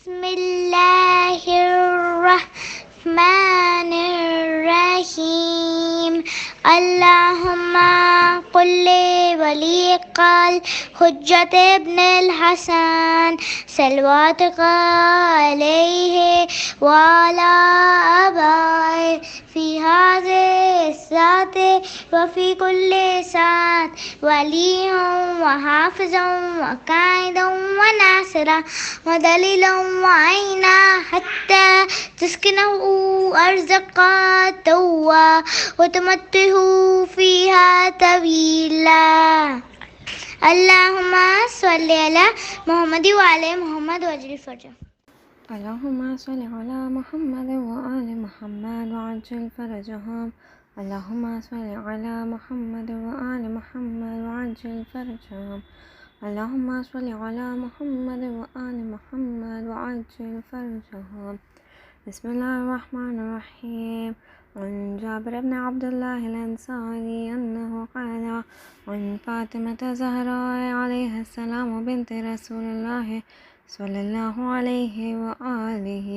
بسم الله الرحمن الرحيم. اللهم قل لولي قال حجة ابن الحسن صلواتك عليه وعلى آبائه في هذه الساعة وفي كل ساعة وليا وحافظا وقائدا وناصرا ودليلا وعينا حتى تسكنه أرزقا توا وتمته فيها طويلا. اللهم صل على محمد وعلى محمد وأجل فرجه. اللهم صل على محمد وآل محمد وعجل فرجهم. اللهم صل على محمد وآل محمد وعجل فرجهم. اللهم صل على محمد وآل محمد وعجل فرجهم. بسم الله الرحمن الرحيم. عن جابر بن عبد الله الأنصاري أنه قال عن فاطمة الزهراء عليها السلام بنت رسول الله صلى الله عليه وآله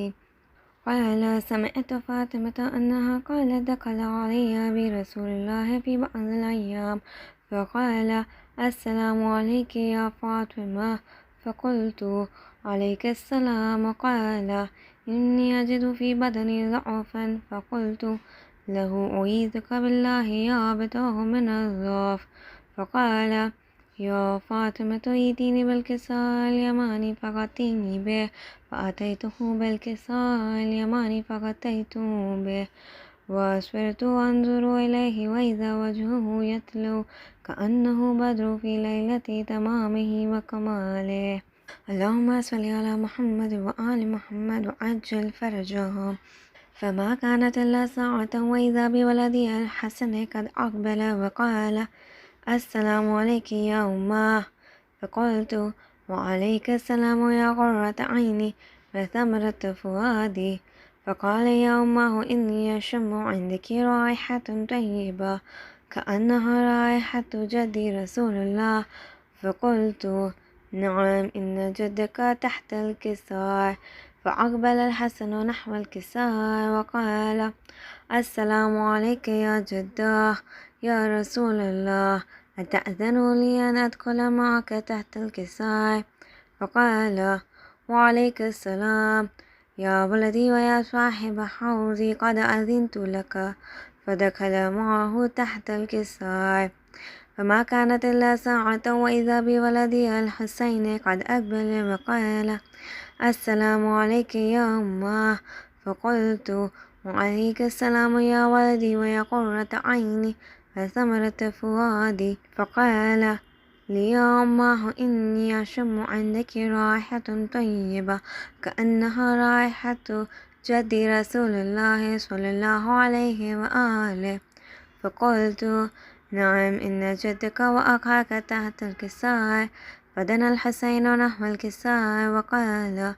قال سمعت فاطمة أنها قالت دخل علي برسول الله في بعض الأيام فقال السلام عليك يا فاطمة، فقلت عليك السلام. قال إني أجد في بدني ضعفا، فقلت له أعيذك بالله يا أبتاه من الضعف. فقال يا فاطمة ائتيني بالكساء اليماني فغطيني به، فأتيته بالكساء اليماني فغطيته به وأسفرت أنظر إليه وإذا وجهه يتلو كأنه بدر في ليلة تمامه وكماله. اللهم صل على محمد وآل محمد وعجل فرجهم. فما كانت إلا ساعة وإذا بولدي الحسن قد أقبل وقال السلام عليك يا أماه. فقلت وعليك السلام يا قرة عيني وثمرة فؤادي. فقال يا أماه إني أشم عندك رائحة طيبة كأنها رائحة جدي رسول الله. فقلت نعم إن جدك تحت الكساء. فأقبل الحسن نحو الكساء وقال السلام عليك يا جداه يا رسول الله، أتأذن لي أن أدخل معك تحت الكساء؟ فقال وعليك السلام يا ولدي ويا صاحب حوضي، قد أذنت لك. فدخل معه تحت الكساء. فما كانت إلا ساعة وإذا بولدي الحسين قد أقبل وقال السلام عليك يا أماه. فقلت وعليك السلام يا ولدي ويا قرة عيني وثمرة فؤادي. فقال لي يا أماه إني أشم عندك رائحة طيبة كأنها رائحة جدي رسول الله صلى الله عليه وآله. فقلت نعم إن جدك وأخاك تحت الكساء. فدنا الحسين نحو الكساء وقال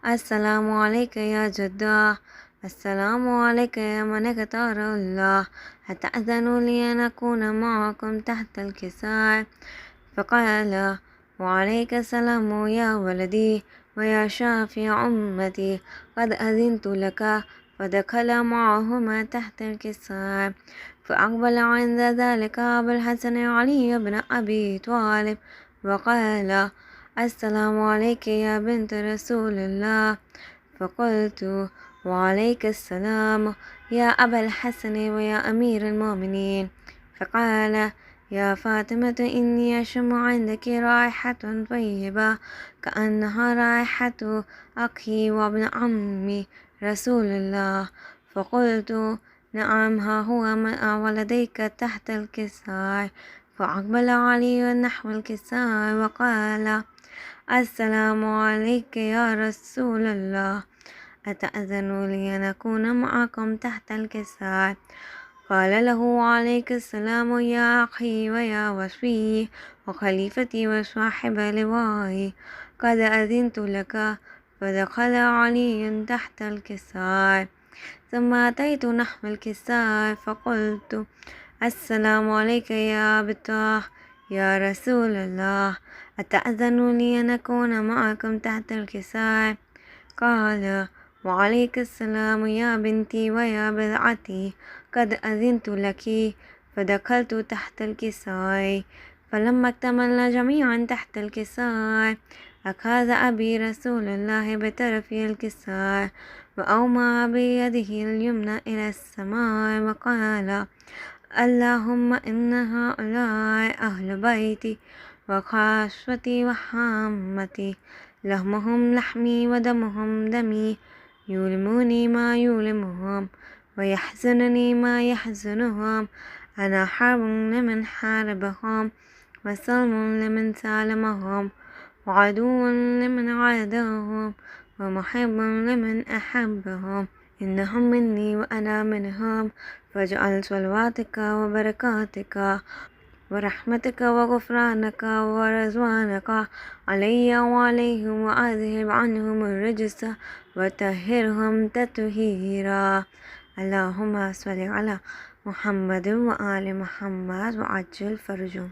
السلام عليك يا جداه. السلام عليك يا من اختار الله، أتأذن لي أن أكون معكم تحت الكساء؟ فقال وعليك السلام يا ولدي ويا شافع أمتي، قد أذنت لك. فدخل معهما تحت الكساء. فأقبل عند ذلك أبو الحسن علي بن أبي طالب وقال السلام عليك يا بنت رسول الله. فقلت وعليك السلام يا أبا الحسن ويا أمير المؤمنين. فقال يا فاطمة إني أشم عندك رائحة طيبة كأنها رائحة أخي وابن عمي رسول الله. فقلت نعم ها هو مع ولديك تحت الكساء. فأقبل علي نحو الكساء وقال السلام عليك يا رسول الله، أتأذن لي أن أكون معكم تحت الكساء؟ قال له عليك السلام يا أخي ويا وصفي وخليفتي وصاحب لوائي، قد أذنت لك. فدخل علي تحت الكساء. ثم أتيت نحو الكساء فقلت السلام عليك يا أبتاه يا رسول الله، أتأذن لي أن أكون معكم تحت الكساء؟ قال وعليك السلام يا بنتي ويا بضعتي قد أذنت لك. فدخلت تحت الكساء فلما اكتملنا جميعا تحت الكساء أخذ أبي رسول الله بطرف الكساء وأومى بيده اليمنى إلى السماء وقال اللهم إن هؤلاء أهل بيتي وخاصتي وحامتي لحمهم لحمي ودمهم دمي يؤلموني ما يؤلمهم ويحزنني ما يحزنهم. أنا حرب لمن حاربهم وسلم لمن سالمهم وعدو لمن عاداهم ومحب لمن أحبهم. إنهم مني وأنا منهم فاجعل صلواتك وبركاتك ورحمتك وغفرانك ورضوانك علي وعليهم وأذهب عنهم الرجس وطهرهم تطهيرا. اللهم صل على محمد وآل محمد وعجل فرجهم.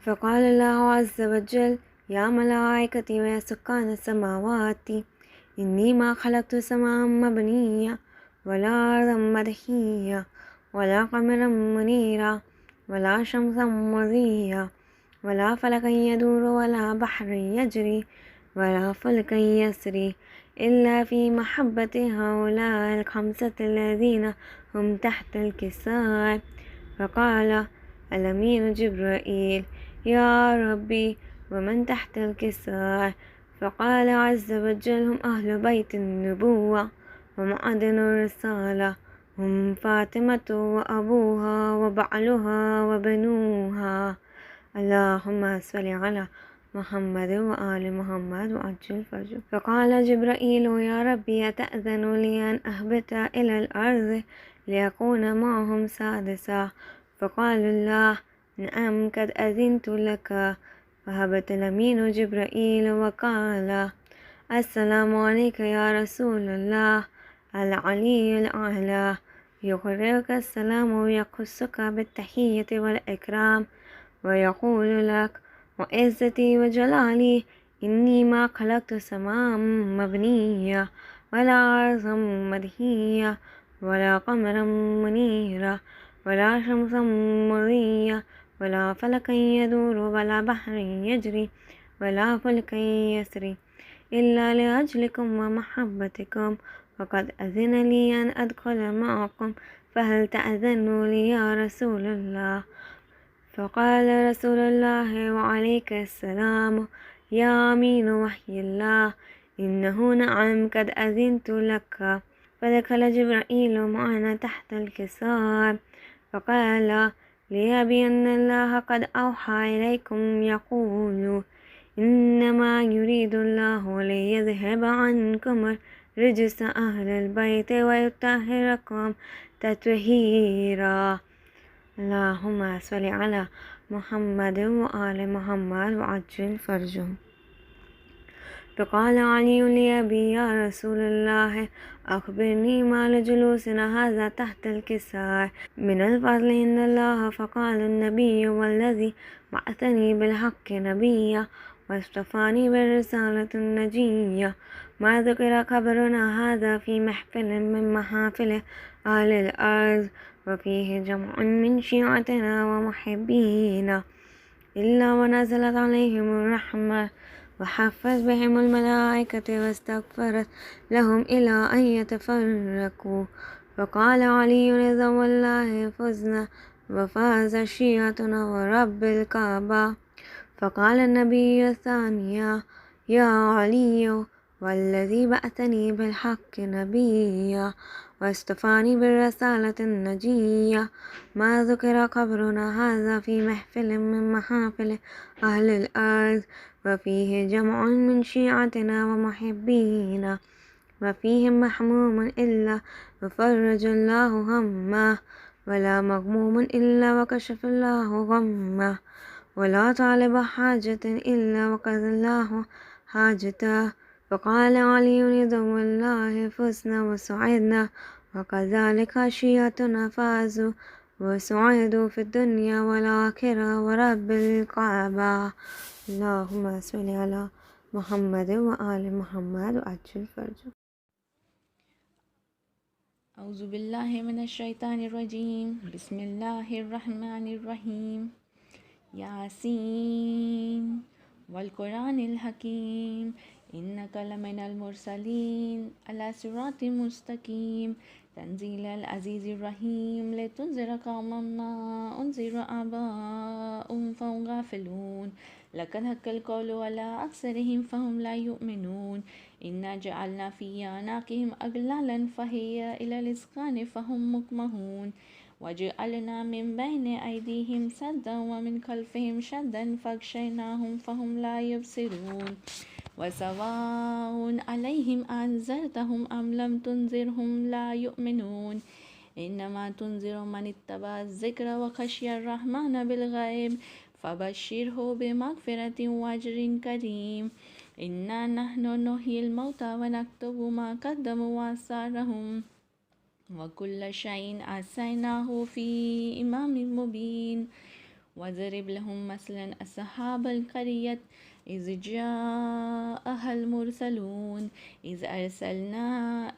فقال الله عز وجل يا ملائكتي ويا سكان السماوات إني ما خلقت سماء مبنية ولا أرضا مدحية ولا قمرا منيرا ولا شمسا مضيا ولا فلكا يدور ولا بحر يجري ولا فلكا يسري إلا في محبة هؤلاء الخمسة الذين هم تحت الكساء. فقال الأمين جبرائيل يا ربي ومن تحت الكساء؟ فقال عز وجل هم أهل بيت النبوة ومعدن الرسالة هم فاطمة وأبوها وبعلها وبنوها. اللهم صل على محمد وآل محمد وعجل فرجه. فقال جبرائيل يا ربي أتأذن لي أن أهبط إلى الأرض ليكون معهم سادسا؟ فقال الله نعم قد أذنت لك. فهبط الأمين جبرائيل وقال السلام عليك يا رسول الله العلي الأعلى يقرئك السلام ويخصك بالتحية والإكرام ويقول لك وعزتي وجلالي إني ما خلقت سماء مبنية ولا أرضا مدحية ولا قمرا منيرا ولا شمسا مضية ولا فلكا يدور ولا بحر يجري ولا فلكا يسري إلا لأجلكم ومحبتكم. وقد أذن لي أن أدخل معكم فهل تأذن لي يا رسول الله؟ فقال رسول الله وعليك السلام يا أمين وحي الله إنه نعم قد أذنت لك. فدخل جبرائيل معنا تحت الكساء فقال لي بأن الله قد أوحى إليكم يقول إنما يريد الله ليذهب عنكم رجس أهل البيت ويطهركم تطهيرا. اللهم صل على محمد وآل محمد وعجل فرجهم. فقال علي لأبي يا رسول الله أخبرني ما لجلوسنا هذا تحت الكساء من الفضل عند الله. فقال النبي والذي بعثني بالحق نبيا واصطفاني بالرسالة النجية ما ذكر خبرنا هذا في محفل من محافل أهل الأرض وفيه جمع من شيعتنا ومحبينا إلا ونزلت عليهم الرحمة وحفت بهم الملائكة واستغفرت لهم إلى أن يتفرقوا. فقال علي رضي والله فزنا وفاز شيعتنا ورب الكعبة. فقال النبي الثانية يا علي والذي بعثني بالحق نبيا واصطفاني بالرسالة النجية ما ذكر قبرنا هذا في محفل من محافل أهل الأرض وفيه جمع من شيعتنا ومحبينا وفيهم محموم إلا وفرج الله همه ولا مغموم إلا وكشف الله غمه ولا طالب حاجة إلا وقضى الله حاجته. فقال علي رضي والله فزنا وسعدنا وكذلك شيعتنا فازوا وسعدوا في الدنيا والآخرة ورب الكعبة. اللهم صل على محمد وآل محمد وعجل فرجهم. اعوذ باللہ من الشیطان الرجیم. بسم اللہ الرحمن الرحیم. یاسین والقرآن الحکیم انک لمن المرسلین علی صراط مستقیم تنزیل العزیز الرحیم لتنذر قوما ما انذر آباؤهم فهم غافلون لقد حق القول على أكثرهم فهم لا يؤمنون إنا جعلنا في أعناقهم أغلالا فهي إلى الأذقان فهم مقمحون وجعلنا من بين أيديهم سدا ومن خلفهم شدا فأغشيناهم فهم لا يبصرون وسواء عليهم أنذرتهم أم لم تنذرهم لا يؤمنون إنما تنذر من اتبع الذكر وخشي الرحمن بالغيب فبشره بمغفرة وأجر كريم. إنا نحن نحيي الموتى ونكتب ما قدموا وآثارهم وكل شيء أحصيناه في إمام مبين. واضرب لهم مثلا أصحاب القرية إذ جاءها المرسلون إذ أرسلنا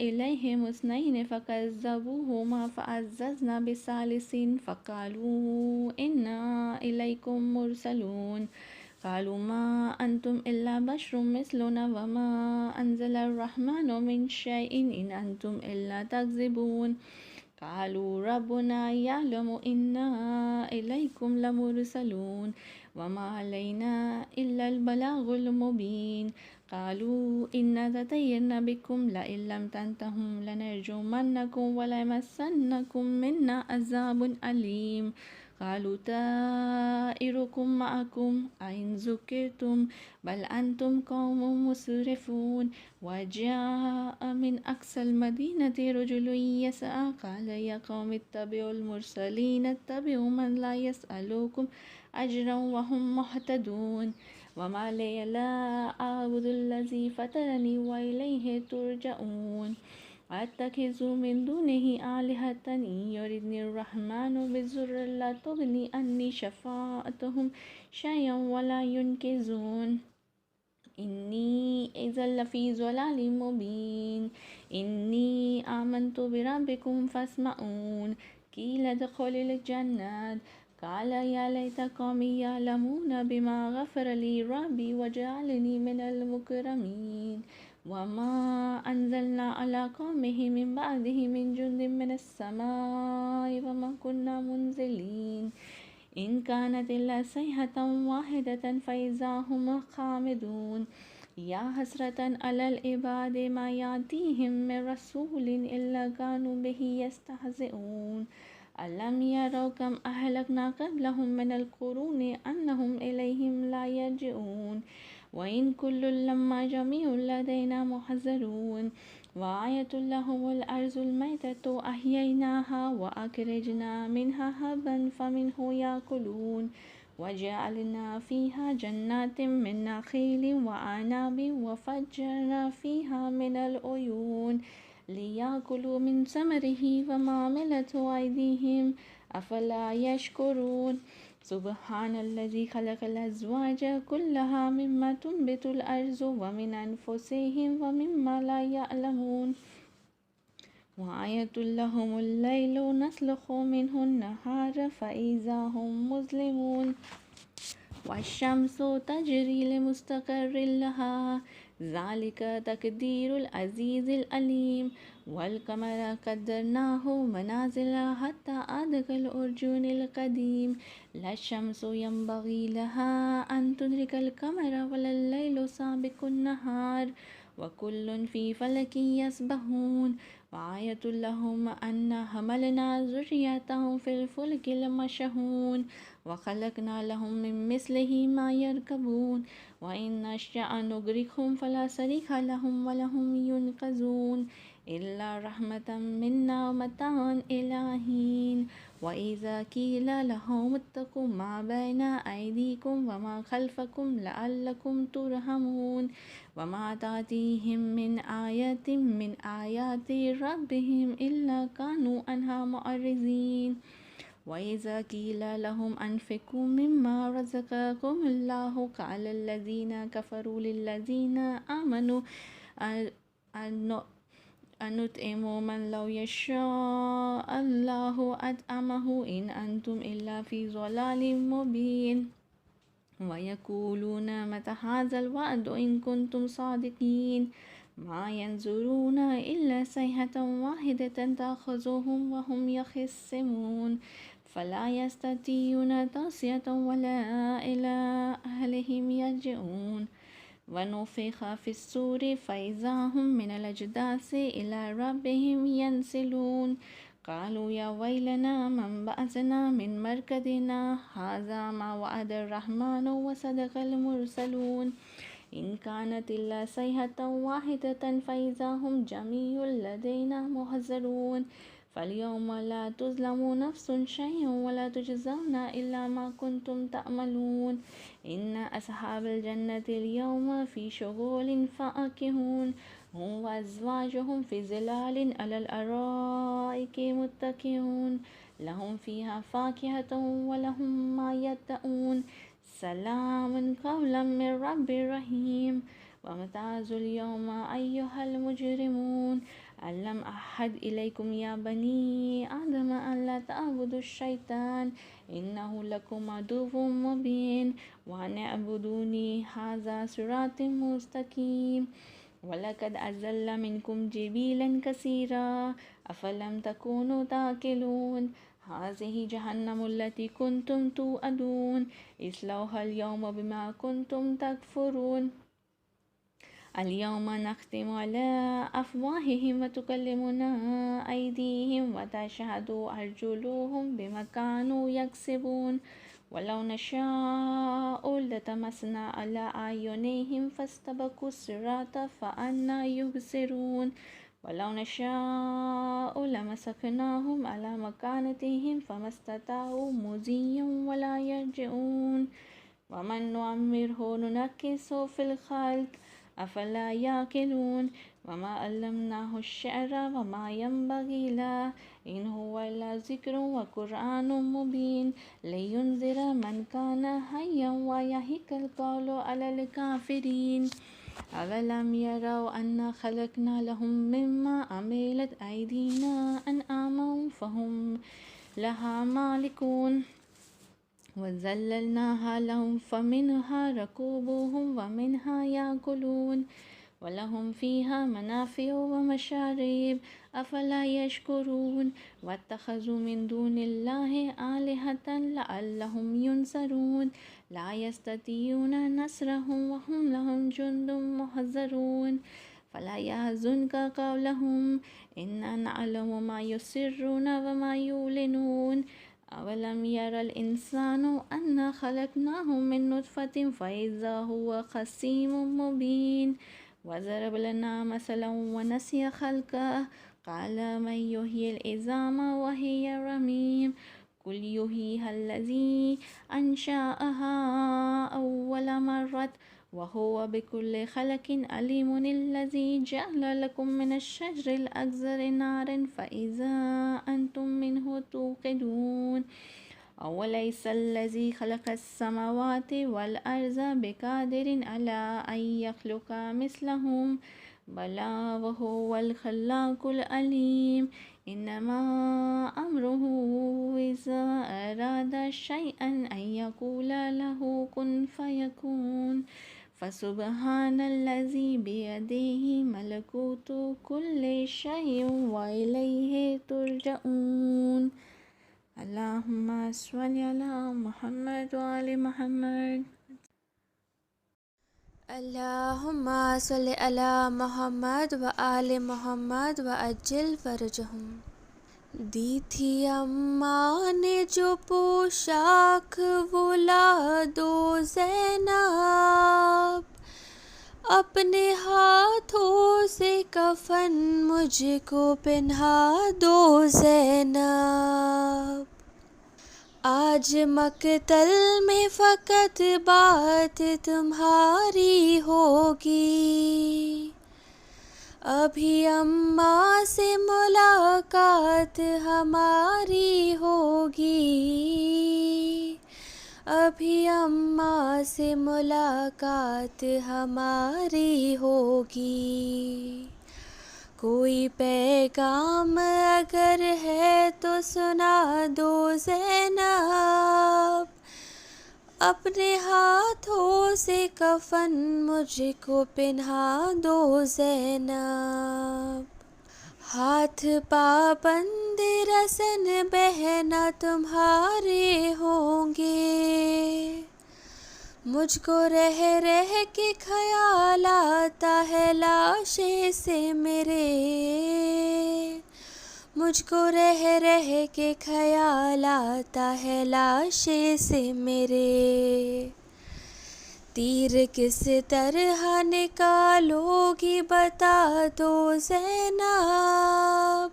إليهم اثنين فكذبوهما فعززنا بثالث فقالوا إنا إليكم مرسلون قالوا ما أنتم إلا بشر مثلنا وما أنزل الرحمن من شيء إن أنتم إلا تكذبون قالوا ربنا يعلم إنا إليكم لمرسلون وما علينا إلا البلاغ المبين قالوا إنا تطيرنا بكم لئن لم تنتهوا لنرجمنكم وليمسنكم منا عذاب أليم قالوا طائركم معكم أئن ذكرتم بل أنتم قوم مسرفون وجاء من أقصى المدينة رجل يسعى قال يا قوم اتبعوا المرسلين اتبعوا من لا يسألكم أجرا وهم مهتدون وما لي لا أعبد الذي فطرني وإليه ترجعون أتخذ من دونه آلهة إن يردني الرحمن بضر لا تغني عني شفاعتهم شيئا ولا ينقذون إني إذا لفي ضلال مبين إني آمنت بربكم فاسمعون قيل ادخل الجنة قال يا ليت قومي يعلمون بما غفر لي ربي وجعلني من المكرمين وما أنزلنا على قومه من بعده من جند من السماء وما كنا منزلين إن كانت إلا صيحة واحدة فإذا هم خامدون يا حسرة على العباد ما يأتيهم من رسول إلا كانوا به يستهزئون ألم يروا كم أهلكنا قبلهم من القرون أنهم إليهم لا يرجعون وإن كل لما جميع لدينا محذرون وآية لهم الأرض الميتة أحييناها وأخرجنا منها حبا فمنه يأكلون وجعلنا فيها جنات من نخيل وأعناب وفجرنا فيها من العيون ليأكلوا من ثمره وما عملت أيديهم أفلا يشكرون سبحان الذي خلق الأزواج كلها مما تنبت الأرض ومن أنفسهم ومما لا يعلمون وآية لهم الليل نسلخ منه النهار فإذا هم مظلمون والشمس تجري لمستقر لها ذلك تقدير العزيز العليم والقمر قدرناه منازل حتى عاد كالعرجون القديم لا الشمس ينبغي لها أن تدرك القمر ولا الليل سابق النهار وكل في فلك يسبحون وآية لهم أن حملنا ذريتهم في الفلك المشحون وخلقنا لهم من مثله ما يركبون وإن نشأ نغرقهم فلا صريخ لهم ولهم ينقذون إلا رحمة منا ومتاعا إلى حين وإذا قيل لهم اتقوا ما بين أيديكم وما خلفكم لعلكم ترحمون وما تأتيهم من آية من آيات ربهم إلا كانوا عنها معرضين وَإِذَا قِيلَ لَهُمْ أَنْفِقُوا مِمَّا رَزَقَكُمُ اللَّهُ قَالَ الَّذِينَ كَفَرُوا لِلَّذِينَ آمَنُوا أَنُطْعِمُ مَنْ لَوْ يَشَاءُ اللَّهُ أَطْعَمَهُ إِنْ أَنْتُمْ إِلَّا فِي ضَلَالٍ مُبِينٍ وَيَقُولُونَ مَتَى هَذَا الْوَعْدُ إِنْ كُنْتُمْ صَادِقِينَ ما ينظرون إلا صيحة واحدة تأخذهم وهم يخصمون فلا يستطيعون توصية ولا إلى أهلهم يرجعون ونفخ في الصور فإذا هم من الأجداث إلى ربهم ينسلون قالوا يا ويلنا من بعثنا من مرقدنا هذا ما وعد الرحمن وصدق المرسلون إن كانت إلا صيحة واحدة فإذا هم جميع لدينا محضرون فاليوم لا تظلم نفس شيئا ولا تجزون إلا ما كنتم تعملون إن أصحاب الجنة اليوم في شغل فاكهون هم وأزواجهم في ظلال على الأرائك متكئون لهم فيها فاكهة ولهم ما يدعون سلام قولا من رب رحيم وامتازوا اليوم أيها المجرمون ألم أحد إليكم يا بني آدم أن لا تعبدوا الشيطان إنه لكم عدو مبين وأن اعبدوني هذا صراط مستقيم ولقد أضل منكم جبلا كثيرا أفلم تكونوا تعقلون هذه جهنم التي كنتم توعدون اصلوها اليوم بما كنتم تكفرون اليوم نختم على أفواههم وتكلمنا أيديهم وتشهد أرجلهم بما كانوا يكسبون ولو نشاء لطمسنا على أعينهم فاستبقوا الصراط فأنى يبصرون ولو نشاء لمسكناهم على مكانتهم فما استطاعوا مضيا ولا يرجعون ومن نعمره ننكسه في الخلق أفلا يعقلون وما علمناه الشعر وما ينبغي له إن هو إلا ذكر وقرآن مبين لينذر من كان حيا ويحق القول على الكافرين أولم يروا أنا خلقنا لهم مما عملت أيدينا أنعاما فهم لها مالكون وذللناها لهم فمنها ركوبهم ومنها يأكلون ولهم فيها منافع ومشارب أفلا يشكرون واتخذوا من دون الله آلهة لعلهم ينصرون لا يستطيعون نصرهم وهم لهم جند محضرون فلا يحزنك قولهم إنا نعلم ما يسرون وما يعلنون أولم ير الإنسان أنا خلقناه من نطفة فإذا هو خصيم مبين وضرب لنا مثلا ونسي خلقه قال من يحيي العظام وهي رميم قل يحييها الذي أنشأها أول مرة وهو بكل خلق عليم الذي جعل لكم من الشجر الأخضر نارا فإذا أنتم منه توقدون أوليس الذي خلق السماوات والأرض بقادر على أن يخلق مثلهم بلى وهو الخلاق العليم إنما أمره إذا أراد شيئا أن يقول له كن فيكون فسبحان الذي بيده ملكوت كل شيء وإليه ترجعون اللهم صل على محمد وآل محمد اللهم صل على محمد وآل محمد وعجل فرجهم۔ دی تھی اماں نے جو پوشاک وہ لا دو زینب، اپنے ہاتھوں سے کفن مجھ کو پہنا دو زینب۔ آج مقتل میں فقط بات تمہاری ہوگی، ابھی اماں سے ملاقات ہماری ہوگی، ابھی اماں سے ملاقات ہماری ہوگی، کوئی پیغام اگر ہے تو سنا دو زینب، اپنے ہاتھوں سے کفن مجھ کو پہنا دو زینب، ہاتھ پابند رسن بہنا تمہارے ہوں گے، مجھ کو رہ رہ کے خیال آتا ہے لاشیں سے میرے، مجھ کو رہ رہ کے خیال آتا ہے لاشیں سے میرے، تیر کس طرح نکالو گی بتا دو زینب،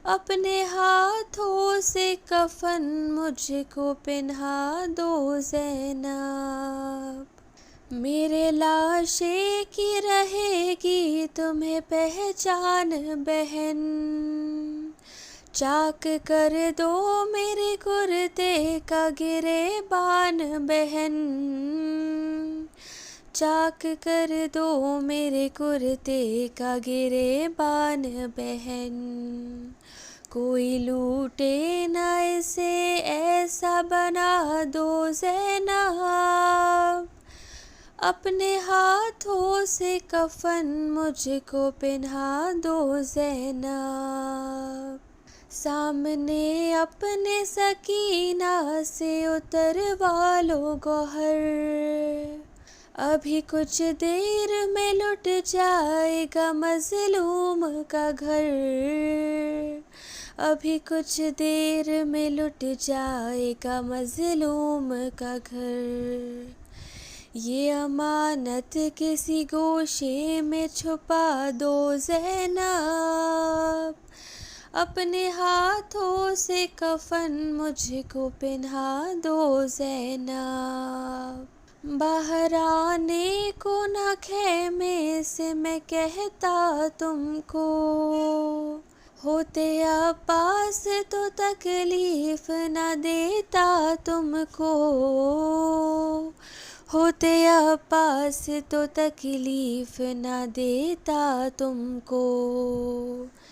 اپنے ہاتھوں سے کفن مجھ کو پہنا دو زینب، میرے لاشے کی رہے گی تمہیں پہچان بہن، چاک کر دو میرے کرتے کا گریبان بہن، چاک کر دو میرے کرتے کا گریبان بہن، کوئی لوٹے نہ اسے ایسا بنا دو زینب، اپنے ہاتھوں سے کفن مجھ کو پہنا دو زینب، سامنے اپنے سکینہ سے اتروا لو گوہر، ابھی کچھ دیر میں لٹ جائے گا مظلوم کا گھر، ابھی کچھ دیر میں لٹ جائے گا مظلوم کا گھر، یہ امانت کسی گوشے میں چھپا دو زینب، اپنے ہاتھوں سے کفن مجھ کو پہنا دو زینب، باہر آنے کو نہ خیمے سے میں کہتا تم کو، ہوتے عباس تو تکلیف نہ دیتا تم کو، ہوتے عباس تو تکلیف نہ دیتا تم کو،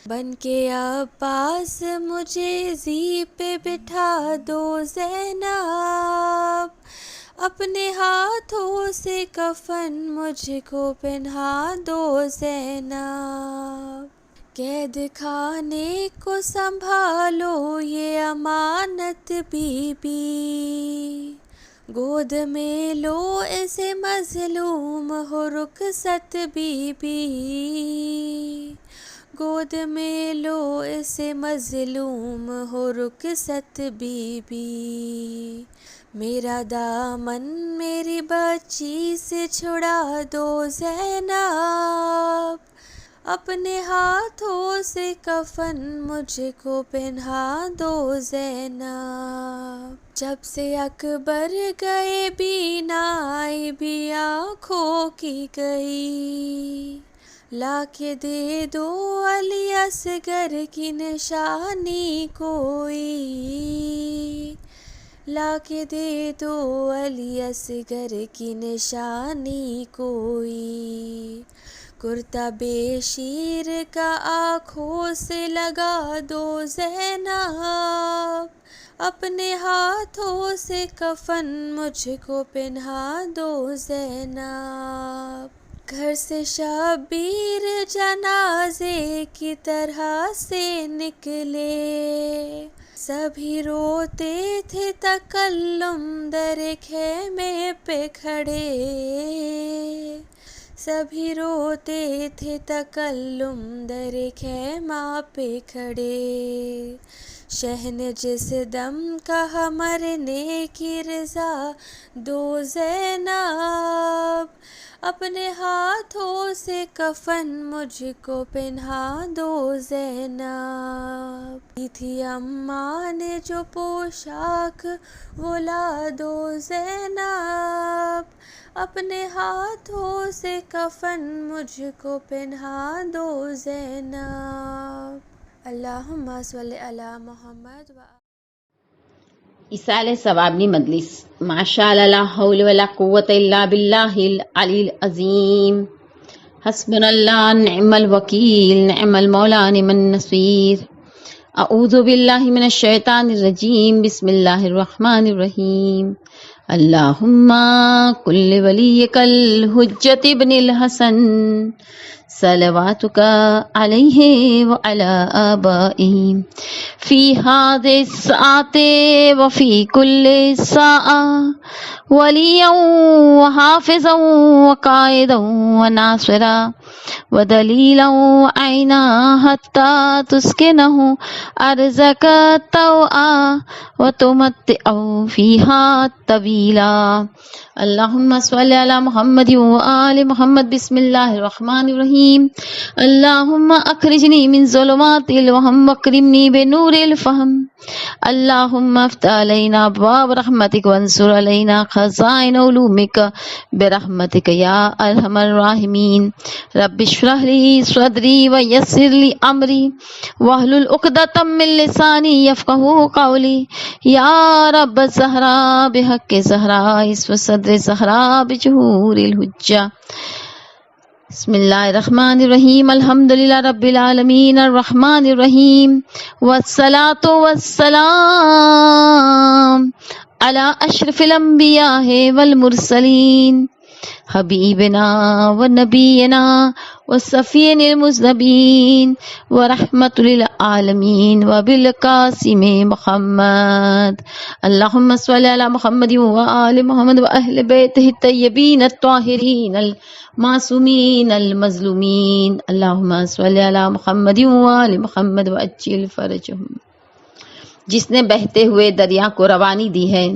بن کے عباس مجھے زی پہ بٹھا دو زینب، اپنے ہاتھوں سے کفن مجھ کو پہنا دو زینب، قید خانے کو سنبھالو یہ امانت بی بی، گود میں لو اسے مظلوم ہو رخصت بی بی، گود میں لو اسے مظلوم ہو رخصت بی بی، میرا دامن میری بچی سے چھڑا دو زینب، اپنے ہاتھوں سے کفن مجھ کو پہنا دو زینب، جب سے اکبر گئے بینائی بھی آنکھوں کی گئی، لا کے دے دو علی اصغر کی نشانی کوئی، لا کے دے دو علی اصغر کی نشانی کوئی، کرتا بے شیر کا آنکھوں سے لگا دو زینب، اپنے ہاتھوں سے کفن مجھ کو پہنا دو زینب، گھر سے شبیر جنازے کی طرح سے نکلے، سبھی روتے تھے تکلم در خیمے پہ کھڑے، سبھی روتے تھے تکلم در خیمہ پہ کھڑے، شہن جس دم کہا مرنے کی رضا دو زینب، اپنے ہاتھوں سے کفن مجھ کو پہنا دو زینب، دی تھی اماں نے جو پوشاک وہ لا دو زینب، اپنے ہاتھوں سے کفن مجھ کو پہنا دو زینب۔ اللہم صلی علی محمد ایصال ثوابنی مجلس ماشاءاللہ لا حول ولا قوت الا باللہ العلی العظیم، حسبنا اللہ نعم الوکیل نعم المولا نعم النصیر۔ اعوذ باللہ من الشیطان الرجیم، بسم اللہ الرحمن الرحیم۔ اللہم کل ولیک الحجۃ ابن الحسن صلواتک علیہ وعلی آبائہ فی ہذہ الساعۃ وفی کل ساعۃ ولیا وحافظا وقائدا وناصرا ودلیلا وعینا حتی تسکنہ ارضک طوعا وتمتعہ فیہا طویلا۔ اللہم صلی علی محمد وآل محمد، بسم اللہ الرحمن الرحیم۔ اللہم اخرجنی من ظلمات الوہم واکرمنی بنور الفہم۔ اللہم افتح علینا ابواب رحمتک وانصر علینا خزائن علومک برحمتک یا ارحم الراحمین۔ رب اشرح لی صدری ویسر لی امری واحلل عقدۃ من لسانی یفقہوا قولی۔ یا رب الزہراء بحق زہراء وصدر زہراء بجہور الحجہ۔ بسم اللہ الرحمن الرحیم، الحمدللہ رب العالمین الرحمن الرحیم، والصلاة والسلام علی اشرف الانبیاء والمرسلین، حبیبنا و نبینا و صفین المذنبین و رحمت للعالمین و بالقاسم محمد۔ اللہم صلی علی محمد و آل محمد و اہل بیتہ الطیبین الطاہرین المعصومین المظلومین۔ اللہم صلی علی محمد و آل محمد و عجل فرجہم۔ جس نے بہتے ہوئے دریا کو روانی دی ہے،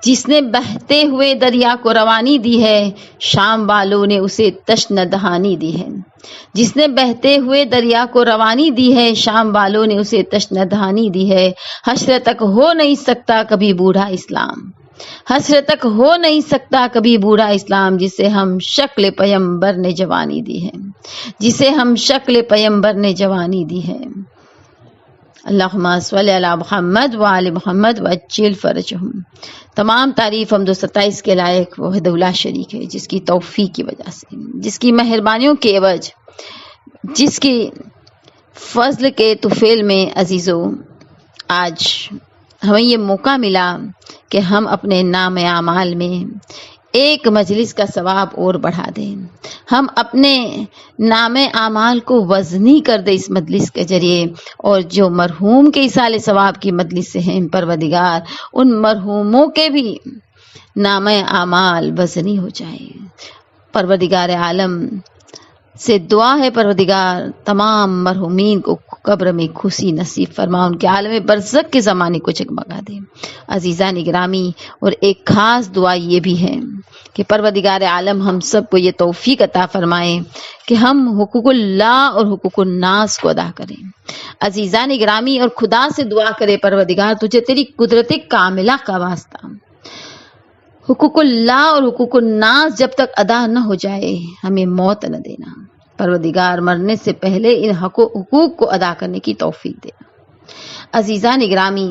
جس نے بہتے ہوئے دریا کو روانی دی ہے، شام والوں نے اسے تشنہ دہانی دی ہے۔ جس نے بہتے ہوئے دریا کو روانی دی ہے، شام والوں نے اسے تشنہ دہانی دی ہے۔ حشر تک ہو نہیں سکتا کبھی بوڑھا اسلام، حشر تک ہو نہیں سکتا کبھی بوڑھا اسلام، جسے ہم شکل پیمبر نے جوانی دی ہے، جسے ہم شکل پیمبر نے جوانی دی ہے۔ اللہم صلی علی محمد و آل محمد و عجل فرجہم۔ تمام تعریف حمد و ستائش کے لائق وحدہ لا شریک ہے، جس کی توفیق کی وجہ سے، جس کی مہربانیوں کے عوض، جس کی فضل کے طفیل میں عزیزو آج ہمیں یہ موقع ملا کہ ہم اپنے نام اعمال میں ایک مجلس کا ثواب اور بڑھا دیں، ہم اپنے نام اعمال کو وزنی کر دیں اس مجلس کے ذریعے، اور جو مرحوم کے ایصال ثواب کی مجلس سے ہیں پروردگار، ان مرحوموں کے بھی نام اعمال وزنی ہو جائے۔ پروردگار عالم سے دعا ہے پروردگار تمام مرحومین کو قبر میں خوشی نصیب فرما، ان کے عالم برزخ کے زمانے کو جگمگا دے۔ عزیزان گرامی، اور ایک خاص دعا یہ بھی ہے کہ پروردگار عالم ہم سب کو یہ توفیق عطا فرمائے کہ ہم حقوق اللہ اور حقوق الناس کو ادا کریں۔ عزیزان گرامی، اور خدا سے دعا کرے پروردگار تجھے تیری قدرت کاملہ کا واسطہ، حقوق اللہ اور حقوق الناس جب تک ادا نہ ہو جائے ہمیں موت نہ دینا، پروردگار مرنے سے پہلے ان حقوق کو ادا کرنے کی توفیق دینا۔ عزیزان گرامی،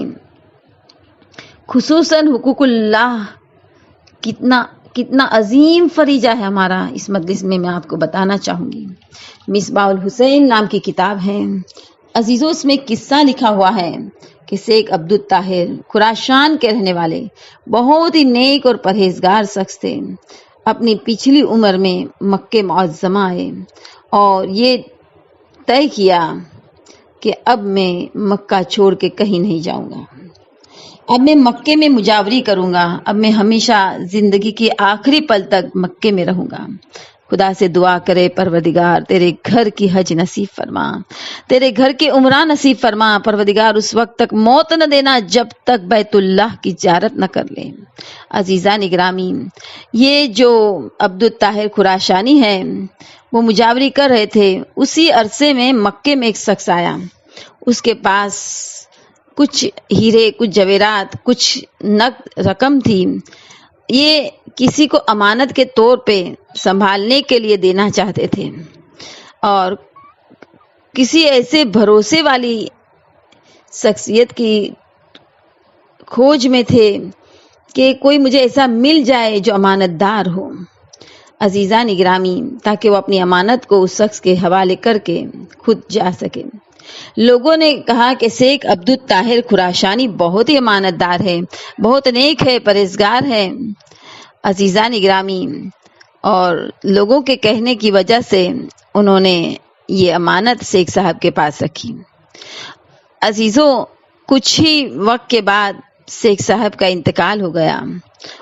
خصوصاً حقوق اللہ کتنا عظیم فریضہ ہے ہمارا، اس مجلس میں آپ کو بتانا چاہوں گی۔ مصباح الحسین نام کی کتاب ہے عزیزوں، اس میں قصہ لکھا ہوا ہے کہ شیخ عبد الطاہر خراسان کے رہنے والے بہت ہی نیک اور پرہیزگار شخص تھے۔ اپنی پچھلی عمر میں مکہ معظمہ آئے اور یہ طے کیا کہ اب میں مکہ چھوڑ کے کہیں نہیں جاؤں گا، اب میں مکے میں مجاوری کروں گا، اب میں ہمیشہ زندگی کے آخری پل تک مکے میں رہوں گا۔ خدا سے دعا کرے پروردگار تیرے گھر کی حج نصیب فرما، تیرے گھر کی عمرہ نصیب فرما پروردگار، اس وقت تک موت نہ دینا جب تک بیت اللہ کی زیارت نہ کر لے۔ عزیزان گرامی، یہ جو عبدالطاہر خراسانی ہے وہ مجاوری کر رہے تھے، اسی عرصے میں مکے میں ایک شخص آیا، اس کے پاس کچھ ہیرے، کچھ جواہرات، کچھ نقد رقم تھی، یہ کسی کو امانت کے طور پہ سنبھالنے کے لیے دینا چاہتے تھے، اور کسی ایسے بھروسے والی شخصیت کی کھوج میں تھے کہ کوئی مجھے ایسا مل جائے جو امانت دار ہو عزیزان گرامی، تاکہ وہ اپنی امانت کو اس شخص کے حوالے کر کے خود جا سکے۔ لوگوں نے کہا کہ شیخ عبدالطاہر خراسانی بہت ہی امانت دار ہے، بہت نیک ہے، پرہیزگار ہے عزیزان گرامی، اور لوگوں کے کہنے کی وجہ سے انہوں نے یہ امانت شیخ صاحب کے پاس رکھی۔ عزیزوں، کچھ ہی وقت کے بعد شیخ صاحب کا انتقال ہو گیا،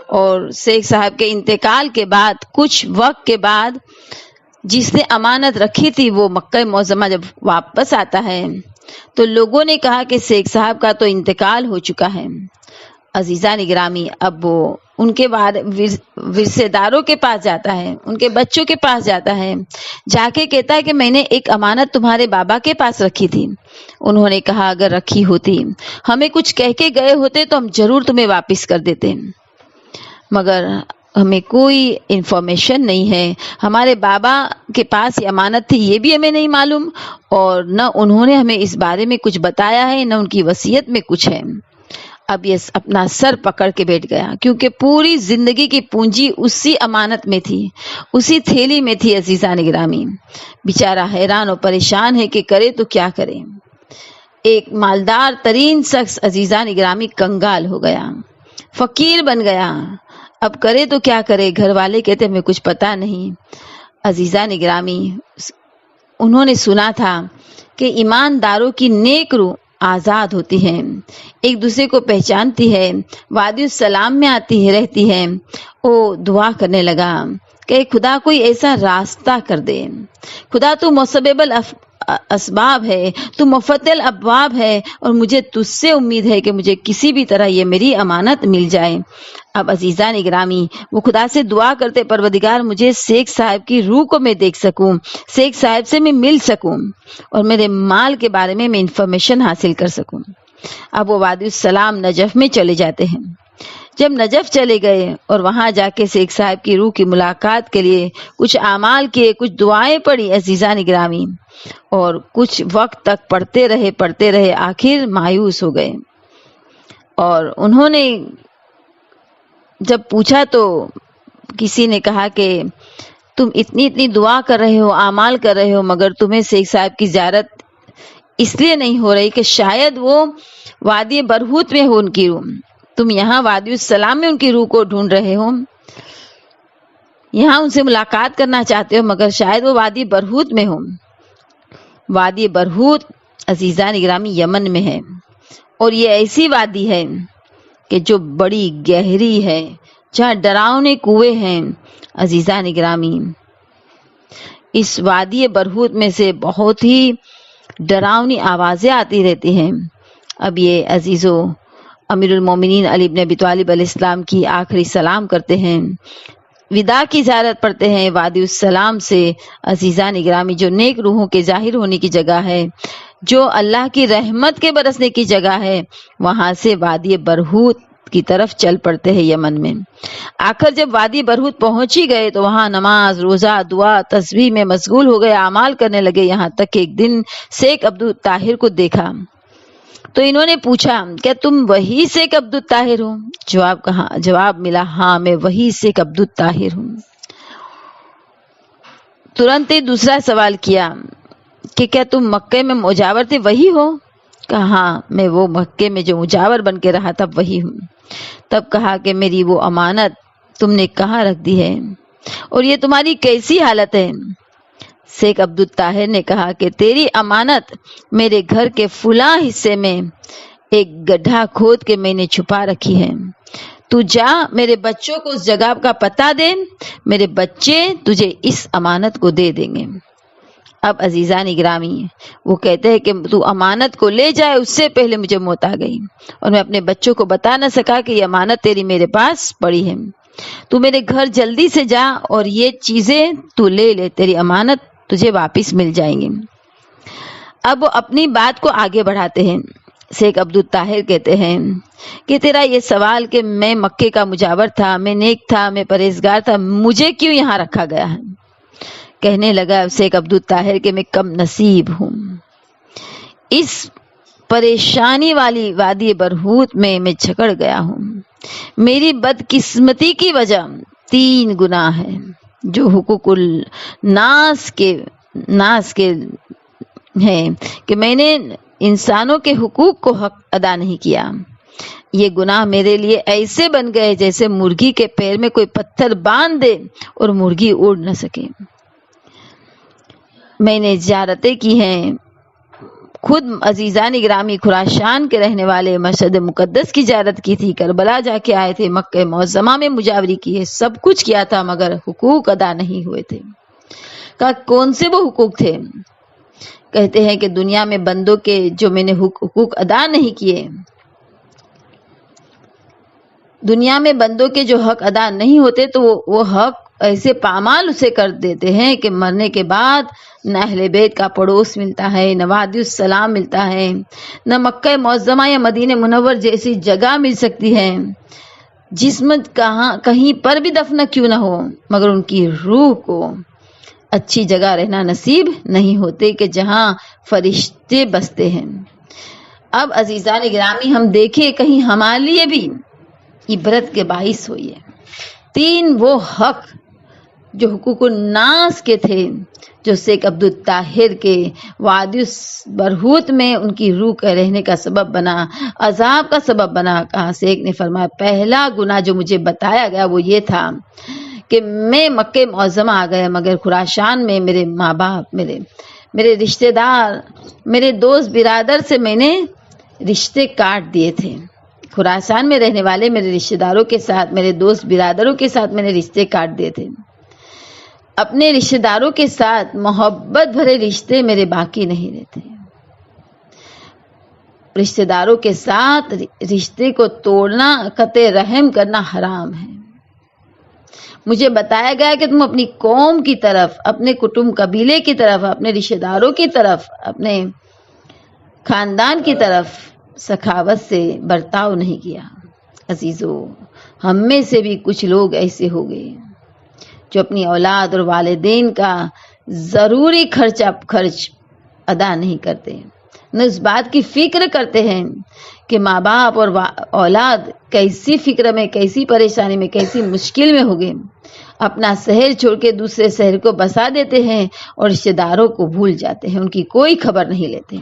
اور شیخ صاحب کے انتقال کے بعد کچھ وقت کے بعد جس نے امانت رکھی تھی وہ مکہ معظمہ جب واپس آتا ہے تو لوگوں نے کہا کہ شیخ صاحب کا تو انتقال ہو چکا ہے۔ عزیزان گرامی، اب وہ ان کے ورثے داروں کے پاس جاتا ہے، ان کے بچوں کے پاس جاتا ہے، جا کے کہتا ہے کہ میں نے ایک امانت تمہارے بابا کے پاس رکھی تھی۔ انہوں نے کہا اگر رکھی ہوتی، ہمیں کچھ کہہ کے گئے ہوتے تو ہم ضرور تمہیں واپس کر دیتے، مگر ہمیں کوئی انفارمیشن نہیں ہے، ہمارے بابا کے پاس یہ امانت تھی یہ بھی ہمیں نہیں معلوم، اور نہ انہوں نے ہمیں اس بارے میں کچھ بتایا ہے، نہ ان کی وصیت میں کچھ ہے۔ اب یہ اپنا سر پکڑ کے بیٹھ گیا، کیونکہ پوری زندگی کی پونجی اسی امانت میں تھی، اسی تھیلی میں تھی عزیزان گرامی۔ بیچارہ حیران اور پریشان ہے کہ کرے تو کیا کرے۔ ایک مالدار ترین شخص عزیزان گرامی کنگال ہو گیا، فقیر بن گیا، اب کرے تو کیا کرے، گھر والے کہتے ہمیں کچھ پتا نہیں۔ عزیزان گرامی، انہوں نے سنا تھا کہ ایمانداروں کی نیک روح آزاد ہوتی ہے، ایک دوسرے کو پہچانتی ہے، وادی السلام میں آتی ہے، رہتی ہے۔ وہ دعا کرنے لگا کہ خدا کوئی ایسا راستہ کر دے، خدا تو مسبب اسباب ہے، تو مفتح الابواب ہے، اور مجھے تجھ سے امید ہے کہ مجھے کسی بھی طرح یہ میری امانت مل جائے۔ اب عزیزان گرامی، وہ خدا سے دعا کرتے پروردگار مجھے شیخ صاحب کی روح کو میں دیکھ سکوں، شیخ صاحب سے میں مل سکوں، اور میرے مال کے بارے میں انفارمیشن حاصل کر سکوں۔ اب وہ وادی السلام نجف میں چلے جاتے ہیں۔ جب نجف چلے گئے اور وہاں جا کے شیخ صاحب کی روح کی ملاقات کے لیے کچھ اعمال کیے، کچھ دعائیں پڑھی عزیزان گرامی، اور کچھ وقت تک پڑھتے رہے، آخر مایوس ہو گئے۔ اور انہوں نے جب پوچھا تو کسی نے کہا کہ تم اتنی دعا کر رہے ہو، اعمال کر رہے ہو، مگر تمہیں شیخ صاحب کی زیارت اس لیے نہیں ہو رہی کہ شاید وہ وادی برہوت میں ہو ان کی روح، تم یہاں وادی السلام میں ان کی روح کو ڈھونڈ رہے ہو، یہاں ان سے ملاقات کرنا چاہتے ہو، مگر شاید وہ وادی برہوت میں ہو۔ وادی برہوت عزیزان گرامی یمن میں ہے، اور یہ ایسی وادی ہے کہ جو بڑی گہری ہے، جہاں ڈراؤنے کنویں ہیں عزیزان گرامی۔ اس وادی برہوت میں سے بہت ہی ڈراؤنی آوازیں آتی رہتی ہیں۔ اب یہ عزیزو امیر المومنین علی بن ابی طالب علیہ السلام کی آخری سلام کرتے ہیں، وداع کی زیارت پڑھتے ہیں وادی السلام سے عزیزان گرامی، جو نیک روحوں کے ظاہر ہونے کی جگہ ہے، جو اللہ کی رحمت کے برسنے کی جگہ ہے، وہاں سے وادی برہوت کی طرف چل پڑتے ہیں یمن میں۔ آخر جب وادی برہوت پہنچ ہی گئے تو وہاں نماز، روزہ، دعا، تسبیح میں مشغول ہو گئے، اعمال کرنے لگے، یہاں تک کہ ایک دن شیخ عبدالطاہر کو دیکھا تو انہوں نے پوچھا کیا تم وہی شیخ عبدالطاہر ہو؟ جواب ملا ہاں میں وہی شیخ عبدالطاہر ہوں۔ ترنت ہی دوسرا سوال کیا کہ کیا تم مکے میں مجاور تھے وہی ہو؟ کہا ہاں میں وہ مکے میں جو مجاور بن کے رہا تھا وہی ہوں۔ تب کہا کہ میری وہ امانت تم نے کہاں رکھ دی ہے اور یہ تمہاری کیسی حالت ہے؟ شیخ عبدالطاہر نے کہا کہ تیری امانت میرے گھر کے فلاں حصے میں ایک گڈھا کھود کے میں نے چھپا رکھی ہے، تو جا میرے بچوں کو اس جگہ کا پتہ دے، میرے بچے تجھے اس امانت کو دے دیں گے۔ اب عزیزان گرامی وہ کہتے ہیں کہ تو امانت کو لے جائے اس سے پہلے مجھے موت آ گئی، اور میں اپنے بچوں کو بتا نہ سکا کہ یہ امانت تیری میرے پاس پڑی ہے، تو میرے گھر جلدی سے جا اور یہ چیزیں تو لے لے، تیری امانت تجھے واپس مل جائیں گی۔ اب وہ اپنی بات کو آگے بڑھاتے ہیں۔ شیخ عبدالطاہر کہتے ہیں کہ تیرا یہ سوال کہ میں مکے کا مجاور تھا، میں نیک تھا، میں پرہیزگار تھا، مجھے کیوں یہاں رکھا گیا ہے؟ کہنے لگا شیخ عبدالطاہر کہ میں کم نصیب ہوں، اس پریشانی والی وادی برہوت میں جھکڑ گیا ہوں۔ میری بدقسمتی کی وجہ 3 گناہ ہیں جو حقوق الناس کے ہیں کہ میں نے انسانوں کے حقوق کو حق ادا نہیں کیا۔ یہ گناہ میرے لیے ایسے بن گئے جیسے مرغی کے پیر میں کوئی پتھر باندھ دے اور مرغی اڑ نہ سکے۔ میں نے زیارتیں کی ہیں، خود عزیزان گرامی خراسان کے رہنے والے مشہد مقدس کی زیارت کی تھی، کربلا جا کے آئے تھے، مکہ معظمہ میں مجاوری کی ہے، سب کچھ کیا تھا، مگر حقوق ادا نہیں ہوئے تھے۔ کہا کون سے وہ حقوق تھے؟ کہتے ہیں کہ دنیا میں بندوں کے جو میں نے حقوق ادا نہیں کیے، دنیا میں بندوں کے جو حق ادا نہیں ہوتے تو وہ حق ایسے پامال اسے کر دیتے ہیں کہ مرنے کے بعد نہ اہل بیت کا پڑوس ملتا ہے، نہ وادی السلام ملتا ہے، نہ مکہ معظمہ یا مدینہ منور جیسی جگہ مل سکتی ہے، جسم کہیں پر بھی دفن کیوں نہ ہو، مگر ان کی روح کو اچھی جگہ رہنا نصیب نہیں ہوتے کہ جہاں فرشتے بستے ہیں۔ اب عزیزان گرامی ہم دیکھیں کہیں ہمارے لیے بھی عبرت کے باعث ہوئی ہے۔ 3 وہ حق جو حقوق الناس کے تھے، جو شیخ عبدالطاہر کے وادی برہوت میں ان کی روح کے رہنے کا سبب بنا، عذاب کا سبب بنا۔ کہا شیخ نے فرمایا پہلا گناہ جو مجھے بتایا گیا وہ یہ تھا کہ میں مکہ معظمہ آ گیا، مگر خراسان میں میرے ماں باپ، میرے رشتہ دار، میرے دوست برادر سے میں نے رشتے کاٹ دیے تھے۔ خراسان میں رہنے والے میرے رشتہ داروں کے ساتھ، میرے دوست برادروں کے ساتھ میں نے رشتے کاٹ دیے تھے۔ اپنے رشتہ داروں کے ساتھ محبت بھرے رشتے میرے باقی نہیں رہتے۔ رشتہ داروں کے ساتھ رشتے کو توڑنا، قطع رحم کرنا حرام ہے۔ مجھے بتایا گیا کہ تم اپنی قوم کی طرف، اپنے کٹمب قبیلے کی طرف، اپنے رشتہ داروں کی طرف، اپنے خاندان کی طرف سخاوت سے برتاؤ نہیں کیا۔ عزیزو، ہم میں سے بھی کچھ لوگ ایسے ہو گئے جو اپنی اولاد اور والدین کا ضروری خرچ ادا نہیں کرتے، نہ اس بات کی فکر کرتے ہیں کہ ماں باپ اور اولاد کیسی فکر میں، کیسی پریشانی میں، کیسی مشکل میں ہو گئے۔ اپنا شہر چھوڑ کے دوسرے شہر کو بسا دیتے ہیں اور رشتہ داروں کو بھول جاتے ہیں، ان کی کوئی خبر نہیں لیتے۔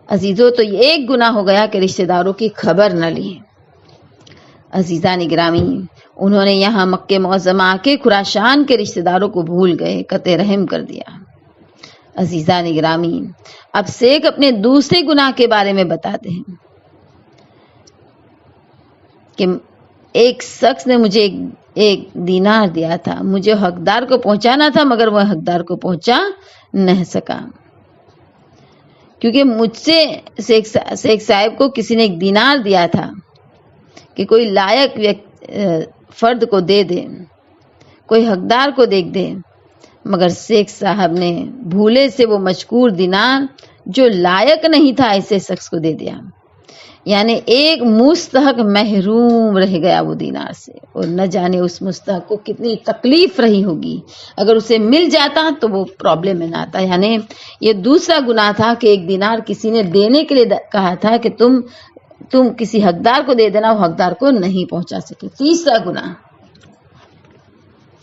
عزیزو، تو یہ ایک گناہ ہو گیا کہ رشتہ داروں کی خبر نہ لی۔ عزیزان گرامی، انہوں نے یہاں مکہ معظمہ آ کے خراسان کے رشتہ داروں کو بھول گئے، قطع رحم کر دیا۔ عزیزان گرامی، اب شیخ اپنے دوسرے گناہ کے بارے میں بتاتے ہیں کہ ایک شخص نے مجھے ایک دینار دیا تھا، مجھے حقدار کو پہنچانا تھا، مگر وہ حقدار کو پہنچا نہ سکا، کیونکہ مجھ سے شیخ صاحب کو کسی نے ایک دینار دیا تھا کہ کوئی لائق فرد کو دے دے، کوئی حقدار کو دیکھ دے، مگر شیخ صاحب نے بھولے سے وہ مذکور دینار جو لائق نہیں تھا ایسے شخص کو دے دیا، یعنی ایک مستحق محروم رہ گیا وہ دینار سے، اور نہ جانے اس مستحق کو کتنی تکلیف رہی ہوگی، اگر اسے مل جاتا تو وہ پرابلم میں نہ آتا۔ یعنی یہ دوسرا گناہ تھا کہ ایک دینار کسی نے دینے کے لیے کہا تھا کہ تم کسی حقدار کو دے دینا، وہ حقدار کو نہیں پہنچا سکے۔ تیسرا گناہ،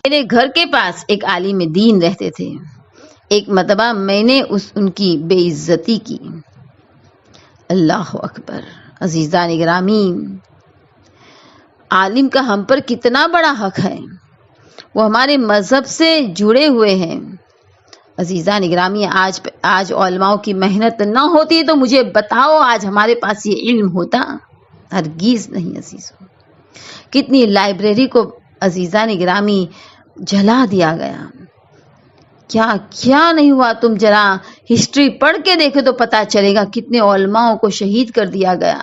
میرے گھر کے پاس ایک عالم دین رہتے تھے، ایک مرتبہ میں نے ان کی بے عزتی کی۔ اللہ اکبر! عزیزان گرامی، عالم کا ہم پر کتنا بڑا حق ہے، وہ ہمارے مذہب سے جڑے ہوئے ہیں۔ عزیزان گرامی، آج علماء کی محنت نہ ہوتی تو مجھے بتاؤ آج ہمارے پاس یہ علم ہوتا؟ ہرگز نہیں عزیزو۔ کتنی لائبریری کو عزیزان گرامی جلا دیا گیا. کیا کیا نہیں ہوا. تم ذرا ہسٹری پڑھ کے دیکھو تو پتا چلے گا کتنے علماؤں کو شہید کر دیا گیا,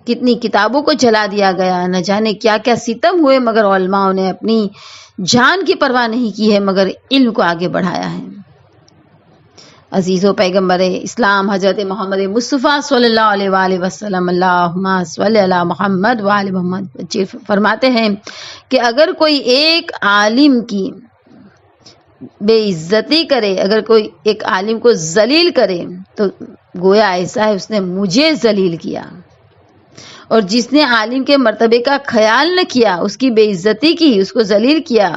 کتنی کتابوں کو جلا دیا گیا, نہ جانے کیا کیا ستم ہوئے, مگر علماؤں نے اپنی جان کی پرواہ نہیں کی ہے, مگر علم کو آگے بڑھایا ہے. عزیزو پیغمبر اسلام حضرت محمد مصطفیٰ صلی اللہ علیہ وآلہ وسلم اللہم صلی علی محمد وآل محمد فرماتے ہیں کہ اگر کوئی ایک عالم کی بے عزتی کرے, اگر کوئی ایک عالم کو ذلیل کرے تو گویا ایسا ہے اس نے مجھے ذلیل کیا, اور جس نے عالم کے مرتبے کا خیال نہ کیا, اس کی بے عزتی کی, اس کو ذلیل کیا,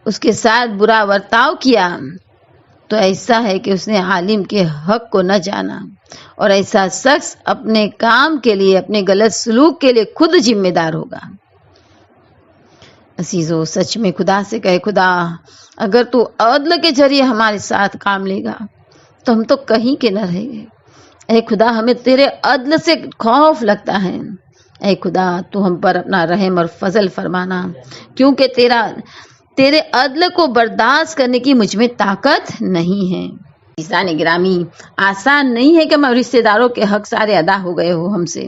اس کے ساتھ برا ورتاؤ کیا, تو ایسا ہے کہ اس نے عالم کے حق کو نہ جانا, اور ایسا شخص اپنے کام کے لیے, اپنے غلط سلوک کے لیے خود ذمہ دار ہوگا. عزیزو سچ میں خدا سے کہے, خدا اگر تو عدل کے ذریعے ہمارے ساتھ کام لے گا تو ہم تو کہیں کے نہ رہیں گے. اے خدا ہمیں تیرے عدل سے خوف لگتا ہے. اے خدا تو ہم پر اپنا رحم اور فضل فرمانا, کیونکہ تیرے عدل کو برداشت کرنے کی مجھ میں طاقت نہیں ہے. عزیزان گرامی, آسان نہیں ہے کہ ہم رشتے داروں کے حق سارے ادا ہو گئے ہو, ہم سے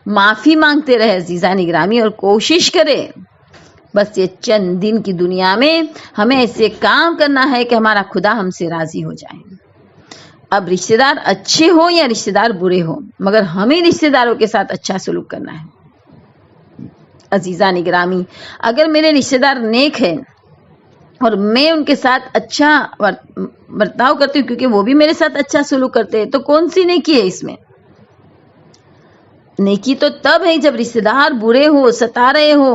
معافی مانگتے رہے عزیزان گرامی, اور کوشش کرے بس یہ چند دن کی دنیا میں ہمیں ایسے کام کرنا ہے کہ ہمارا خدا ہم سے راضی ہو جائے. اب رشتے دار اچھے ہو یا رشتے دار برے ہو, مگر ہمیں رشتے داروں کے ساتھ اچھا سلوک کرنا ہے. عزیزان گرامی, اگر میرے رشتے دار نیک ہیں اور میں ان کے ساتھ اچھا برتاؤ کرتی ہوں کیونکہ وہ بھی میرے ساتھ اچھا سلوک کرتے ہیں, تو کون سی نیکی ہے اس میں؟ نیکی تو تب ہے جب رشتے دار برے ہو, ستا رہے ہو,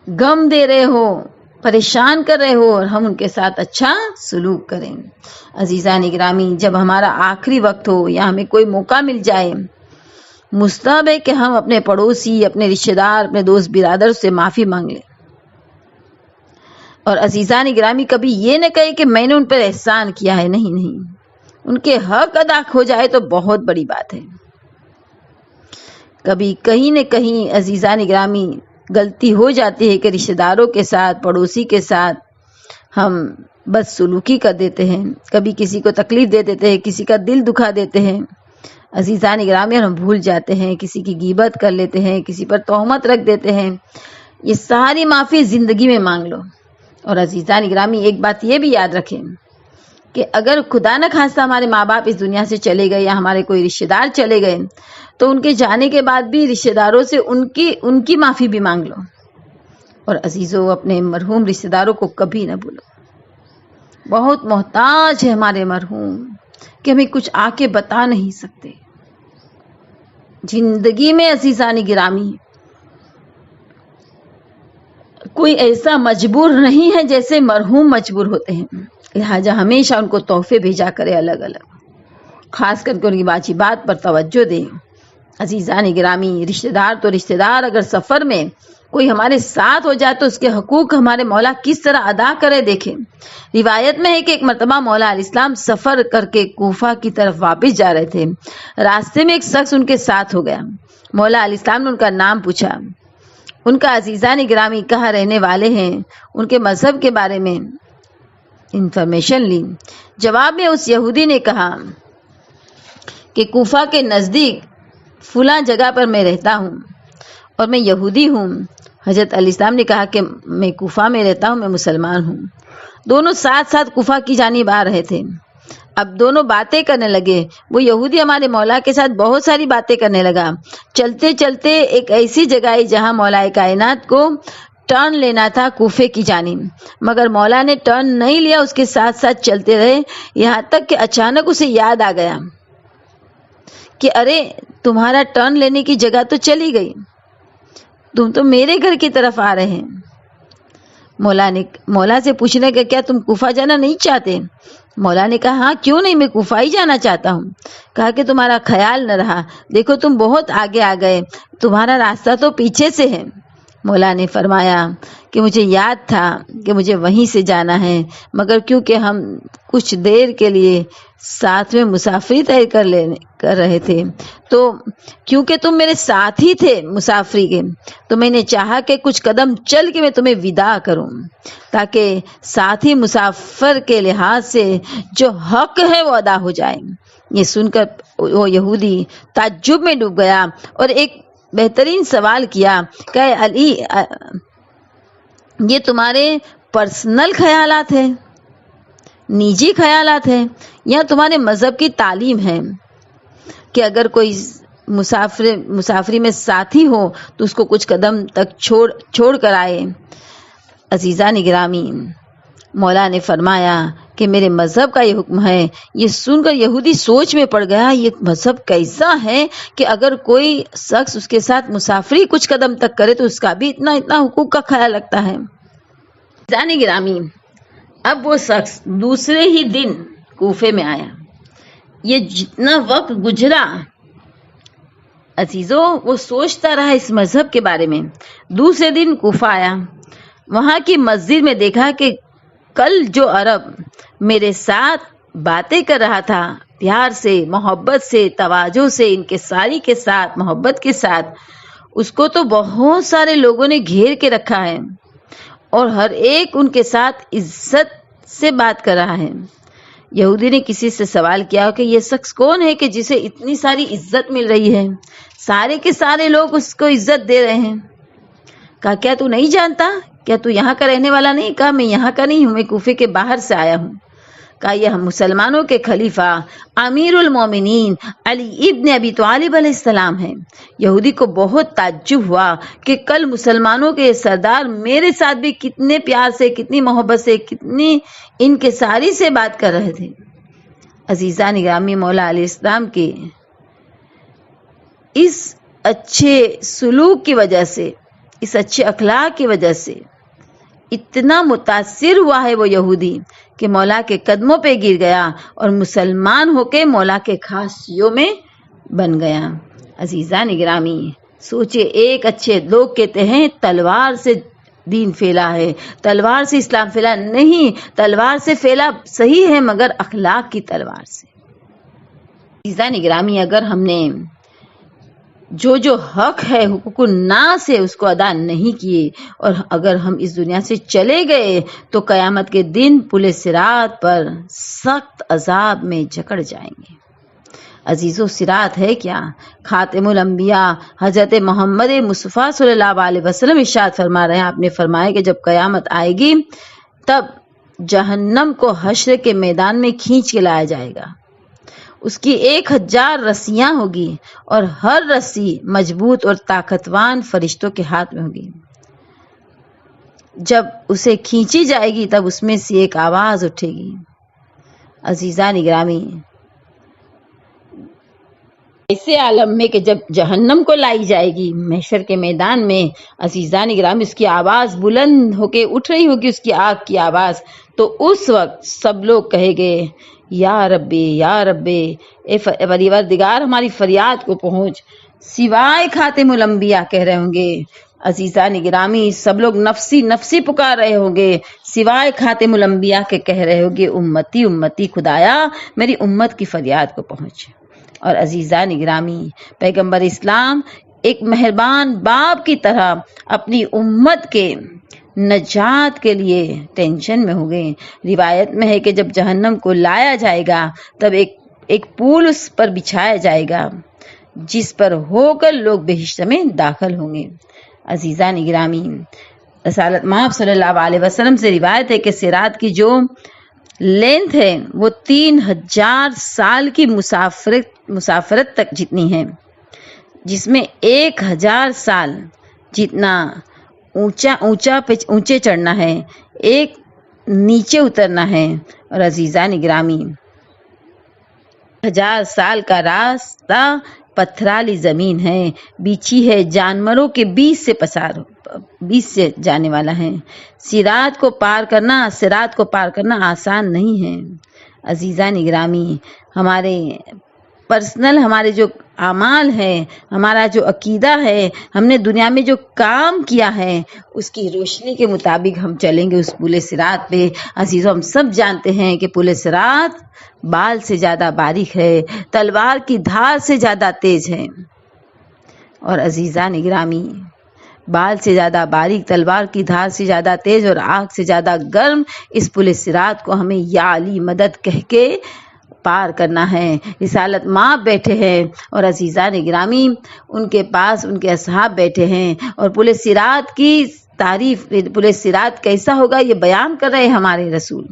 غم دے رہے ہو, پریشان کر رہے ہو, اور ہم ان کے ساتھ اچھا سلوک کریں. عزیزان گرامی, جب ہمارا آخری وقت ہو یا ہمیں کوئی موقع مل جائے, مستحب ہے کہ ہم اپنے پڑوسی, اپنے رشتے دار, اپنے دوست برادر سے معافی مانگ لیں. اور عزیزان گرامی, کبھی یہ نہ کہے کہ میں نے ان پر احسان کیا ہے. نہیں, ان کے حق ادا ہو جائے تو بہت بڑی بات ہے. کبھی کہیں نہ کہیں عزیزان گرامی غلطی ہو جاتی ہے کہ رشتے داروں کے ساتھ, پڑوسی کے ساتھ ہم بد سلوکی کر دیتے ہیں, کبھی کسی کو تکلیف دے دیتے ہیں, کسی کا دل دکھا دیتے ہیں. عزیزان گرامی, ہم بھول جاتے ہیں, کسی کی غیبت کر لیتے ہیں, کسی پر تہمت رکھ دیتے ہیں. یہ ساری معافی زندگی میں مانگ لو. اور عزیزان گرامی, ایک بات یہ بھی یاد رکھیں کہ اگر خدا نہ خواستہ ہمارے ماں باپ اس دنیا سے چلے گئے یا ہمارے کوئی رشتے دار چلے گئے, تو ان کے جانے کے بعد بھی رشتے داروں سے ان کی معافی بھی مانگ لو. اور عزیزو, اپنے مرحوم رشتے داروں کو کبھی نہ بھولو. بہت محتاج ہے ہمارے مرحوم کہ ہمیں کچھ آ کے بتا نہیں سکتے. زندگی میں عزیزان گرامی کوئی ایسا مجبور نہیں ہے جیسے مرحوم مجبور ہوتے ہیں. لہٰذا ہمیشہ ان کو تحفے بھیجا کرے الگ الگ, خاص کر کے ان کی واجبات پر توجہ دیں. عزیزان گرامی, رشتے دار تو رشتے دار, اگر سفر میں کوئی ہمارے ساتھ ہو جائے تو اس کے حقوق ہمارے مولا کس طرح ادا کرے دیکھیں. روایت میں ہے کہ ایک مرتبہ مولا علیہ السلام سفر کر کے کوفہ کی طرف واپس جا رہے تھے. راستے میں ایک شخص ان کے ساتھ ہو گیا. مولا علیہ السلام نے ان کا نام پوچھا, ان کا عزیزان گرامی کہاں رہنے والے ہیں, ان کے مذہب کے بارے میں انفارمیشن لی. جواب میں اس یہودی نے کہا کہ کوفہ کے نزدیک فلاں جگہ پر میں رہتا ہوں اور میں یہودی ہوں. حضرت علیہ السلام نے کہا کہ میں کوفہ میں رہتا ہوں, میں مسلمان ہوں. دونوں ساتھ ساتھ کوفہ کی جانب آ رہے تھے. اب دونوں باتیں کرنے لگے. وہ یہودی ہمارے مولا کے ساتھ بہت ساری باتیں کرنے لگا. چلتے چلتے ایک ایسی جگہ آئی جہاں مولا کائنات کو ٹرن لینا تھا کوفے کی جانب, مگر مولا نے ٹرن نہیں لیا, اس کے ساتھ ساتھ چلتے رہے, یہاں تک کہ اچانک اسے یاد آ گیا کہ ارے تمہارا ٹرن لینے کی جگہ تو چلی گئی, تم تو میرے گھر کی طرف آ رہے ہیں. مولا سے پوچھنے کہ کیا تم کوفہ جانا نہیں چاہتے؟ مولا نے کہا ہاں کیوں نہیں, میں کوفہ ہی جانا چاہتا ہوں. کہا کہ تمہارا خیال نہ رہا, دیکھو تم بہت آگے آ گئے, تمہارا راستہ تو پیچھے سے ہے. مولا نے فرمایا کہ مجھے یاد تھا کہ مجھے وہیں سے جانا ہے, مگر کیونکہ ہم کچھ دیر کے لیے ساتھ میں مسافری طے کر رہے تھے تو کیونکہ تم میرے ساتھ ہی تھے مسافری کے، تو میں نے چاہا کہ کچھ قدم چل کے میں تمہیں وداع کروں، تاکہ ساتھی مسافر کے لحاظ سے جو حق ہے وہ ادا ہو جائے۔ یہ سن کر وہ یہودی تعجب میں ڈوب گیا اور ایک بہترین سوال کیا کہ علی، یہ تمہارے پرسنل خیالات ہیں، نجی خیالات ہیں، یا تمہارے مذہب کی تعلیم ہے کہ اگر کوئی مسافری میں ساتھی ہو تو اس کو کچھ قدم تک چھوڑ کر آئے؟ عزیزان گرامی، مولا نے فرمایا کہ میرے مذہب کا یہ حکم ہے۔ یہ سن کر یہودی سوچ میں پڑ گیا، یہ مذہب کیسا ہے کہ اگر کوئی شخص اس کے ساتھ مسافری کچھ قدم تک کرے تو اس کا بھی اتنا حقوق کا خیال رکھتا ہے۔ عزیزان گرامی، اب وہ شخص دوسرے ہی دن کوفے میں آیا۔ یہ جتنا وقت گزرا عزیزوں، وہ سوچتا رہا اس مذہب کے بارے میں۔ دوسرے دن کوفہ آیا، وہاں کی مسجد میں دیکھا کہ کل جو عرب میرے ساتھ باتیں کر رہا تھا، پیار سے، محبت سے، تواضع سے، انکساری کے ساتھ، محبت کے ساتھ، اس کو تو بہت سارے لوگوں نے گھیر کے رکھا ہے اور ہر ایک ان کے ساتھ عزت سے بات کر رہا ہے۔ یہودی نے کسی سے سوال کیا کہ یہ شخص کون ہے کہ جسے اتنی ساری عزت مل رہی ہے، سارے کے سارے لوگ اس کو عزت دے رہے ہیں؟ کہا کیا تو نہیں جانتا؟ کیا تو یہاں کا رہنے والا نہیں؟ کہا میں یہاں کا نہیں ہوں، میں کوفے کے باہر سے آیا ہوں۔ کہا یہ ہم مسلمانوں کے خلیفہ امیر المومنین علی ابن ابی طالب علیہ السلام ہیں۔ یہودی کو بہت تعجب ہوا کہ کل مسلمانوں کے سردار میرے ساتھ بھی کتنے پیار سے، کتنی محبت سے، کتنی انکساری سے بات کر رہے تھے۔ عزیزان گرامی، مولا علیہ السلام کے اس اچھے سلوک کی وجہ سے، اس اچھے اخلاق کی وجہ سے اتنا متاثر ہوا ہے وہ یہودی کہ مولا کے قدموں پہ گر گیا اور مسلمان ہو کے مولا کے خاصیوں میں بن گیا۔ عزیزان گرامی، سوچے ایک اچھے لوگ کہتے ہیں تلوار سے دین پھیلا ہے، تلوار سے اسلام پھیلا نہیں، تلوار سے پھیلا صحیح ہے مگر اخلاق کی تلوار سے۔ عزیزان گرامی، اگر ہم نے جو حق ہے حقوق الناس سے اس کو ادا نہیں کیے اور اگر ہم اس دنیا سے چلے گئے تو قیامت کے دن پل صراط پر سخت عذاب میں جکڑ جائیں گے۔ عزیزو، صراط ہے کیا؟ خاتم الانبیاء حضرت محمد مصطفیٰ صلی اللہ علیہ وسلم ارشاد فرما رہے ہیں، آپ نے فرمایا کہ جب قیامت آئے گی تب جہنم کو حشر کے میدان میں کھینچ کے لایا جائے گا۔ اس کی 1000 رسیاں ہوگی اور ہر رسی مضبوط اور طاقتور فرشتوں کے ہاتھ میں ہوگی۔ جب اسے کھینچی جائے گی تب اس میں سے ایک آواز اٹھے گی۔ عزیزان گرامی، ایسے عالم میں کہ جب جہنم کو لائی جائے گی محشر کے میدان میں، عزیزان گرامی، اس کی آواز بلند ہو کے اٹھ رہی ہوگی، اس کی آگ کی آواز، تو اس وقت سب لوگ کہے گے یا ربی یا ربی، اے پروردگار ہماری فریاد کو پہنچ، سوائے خاتم الانبیاء کہہ رہے ہوں گے۔ عزیزان گرامی، سب لوگ نفسی نفسی پکار رہے ہوں گے، سوائے خاتم الانبیاء کے کہہ رہے ہوں گے امتی امتی، خدایا میری امت کی فریاد کو پہنچ۔ اور عزیزان گرامی، پیغمبر اسلام ایک مہربان باپ کی طرح اپنی امت کے نجات کے لیے ٹینشن میں ہو گئے۔ روایت میں ہے کہ جب جہنم کو لایا جائے گا تب ایک پول اس پر بچھایا جائے گا جس پر ہو کر لوگ بہشت میں داخل ہوں گے۔ عزیزان گرامی، رسالت مآب صلی اللہ علیہ وسلم سے روایت ہے کہ صراط کی جو لینتھ ہے وہ 3000 سال کی مسافرت تک جتنی ہے، جس میں 1000 سال جتنا اونچے چڑھنا ہے، ایک نیچے اترنا ہے۔ اور عزیزان گرامی، 1000 سال کا راستہ پتھرالی زمین ہے، بیچی ہے، جانوروں کے بیچ سے جانے والا ہے۔ صراط کو پار کرنا آسان نہیں ہے۔ عزیزان گرامی، ہمارے جو اعمال ہے، ہمارا جو عقیدہ ہے، ہم نے دنیا میں جو کام کیا ہے، اس کی روشنی کے مطابق ہم چلیں گے اس پل صراط پہ۔ عزیزوں، ہم سب جانتے ہیں کہ پل صراط بال سے زیادہ باریک ہے، تلوار کی دھار سے زیادہ تیز ہے۔ اور عزیزان گرامی، بال سے زیادہ باریک، تلوار کی دھار سے زیادہ تیز اور آگ سے زیادہ گرم اس پل صراط کو ہمیں یا علی مدد کہہ کے پار کرنا ہے۔ رسالت ماں بیٹھے ہیں اور عزیزان گرامی ان کے پاس ان کے اصحاب بیٹھے ہیں، اور پل صراط کی تعریف، پل صراط کیسا ہوگا یہ بیان کر رہے ہمارے رسول۔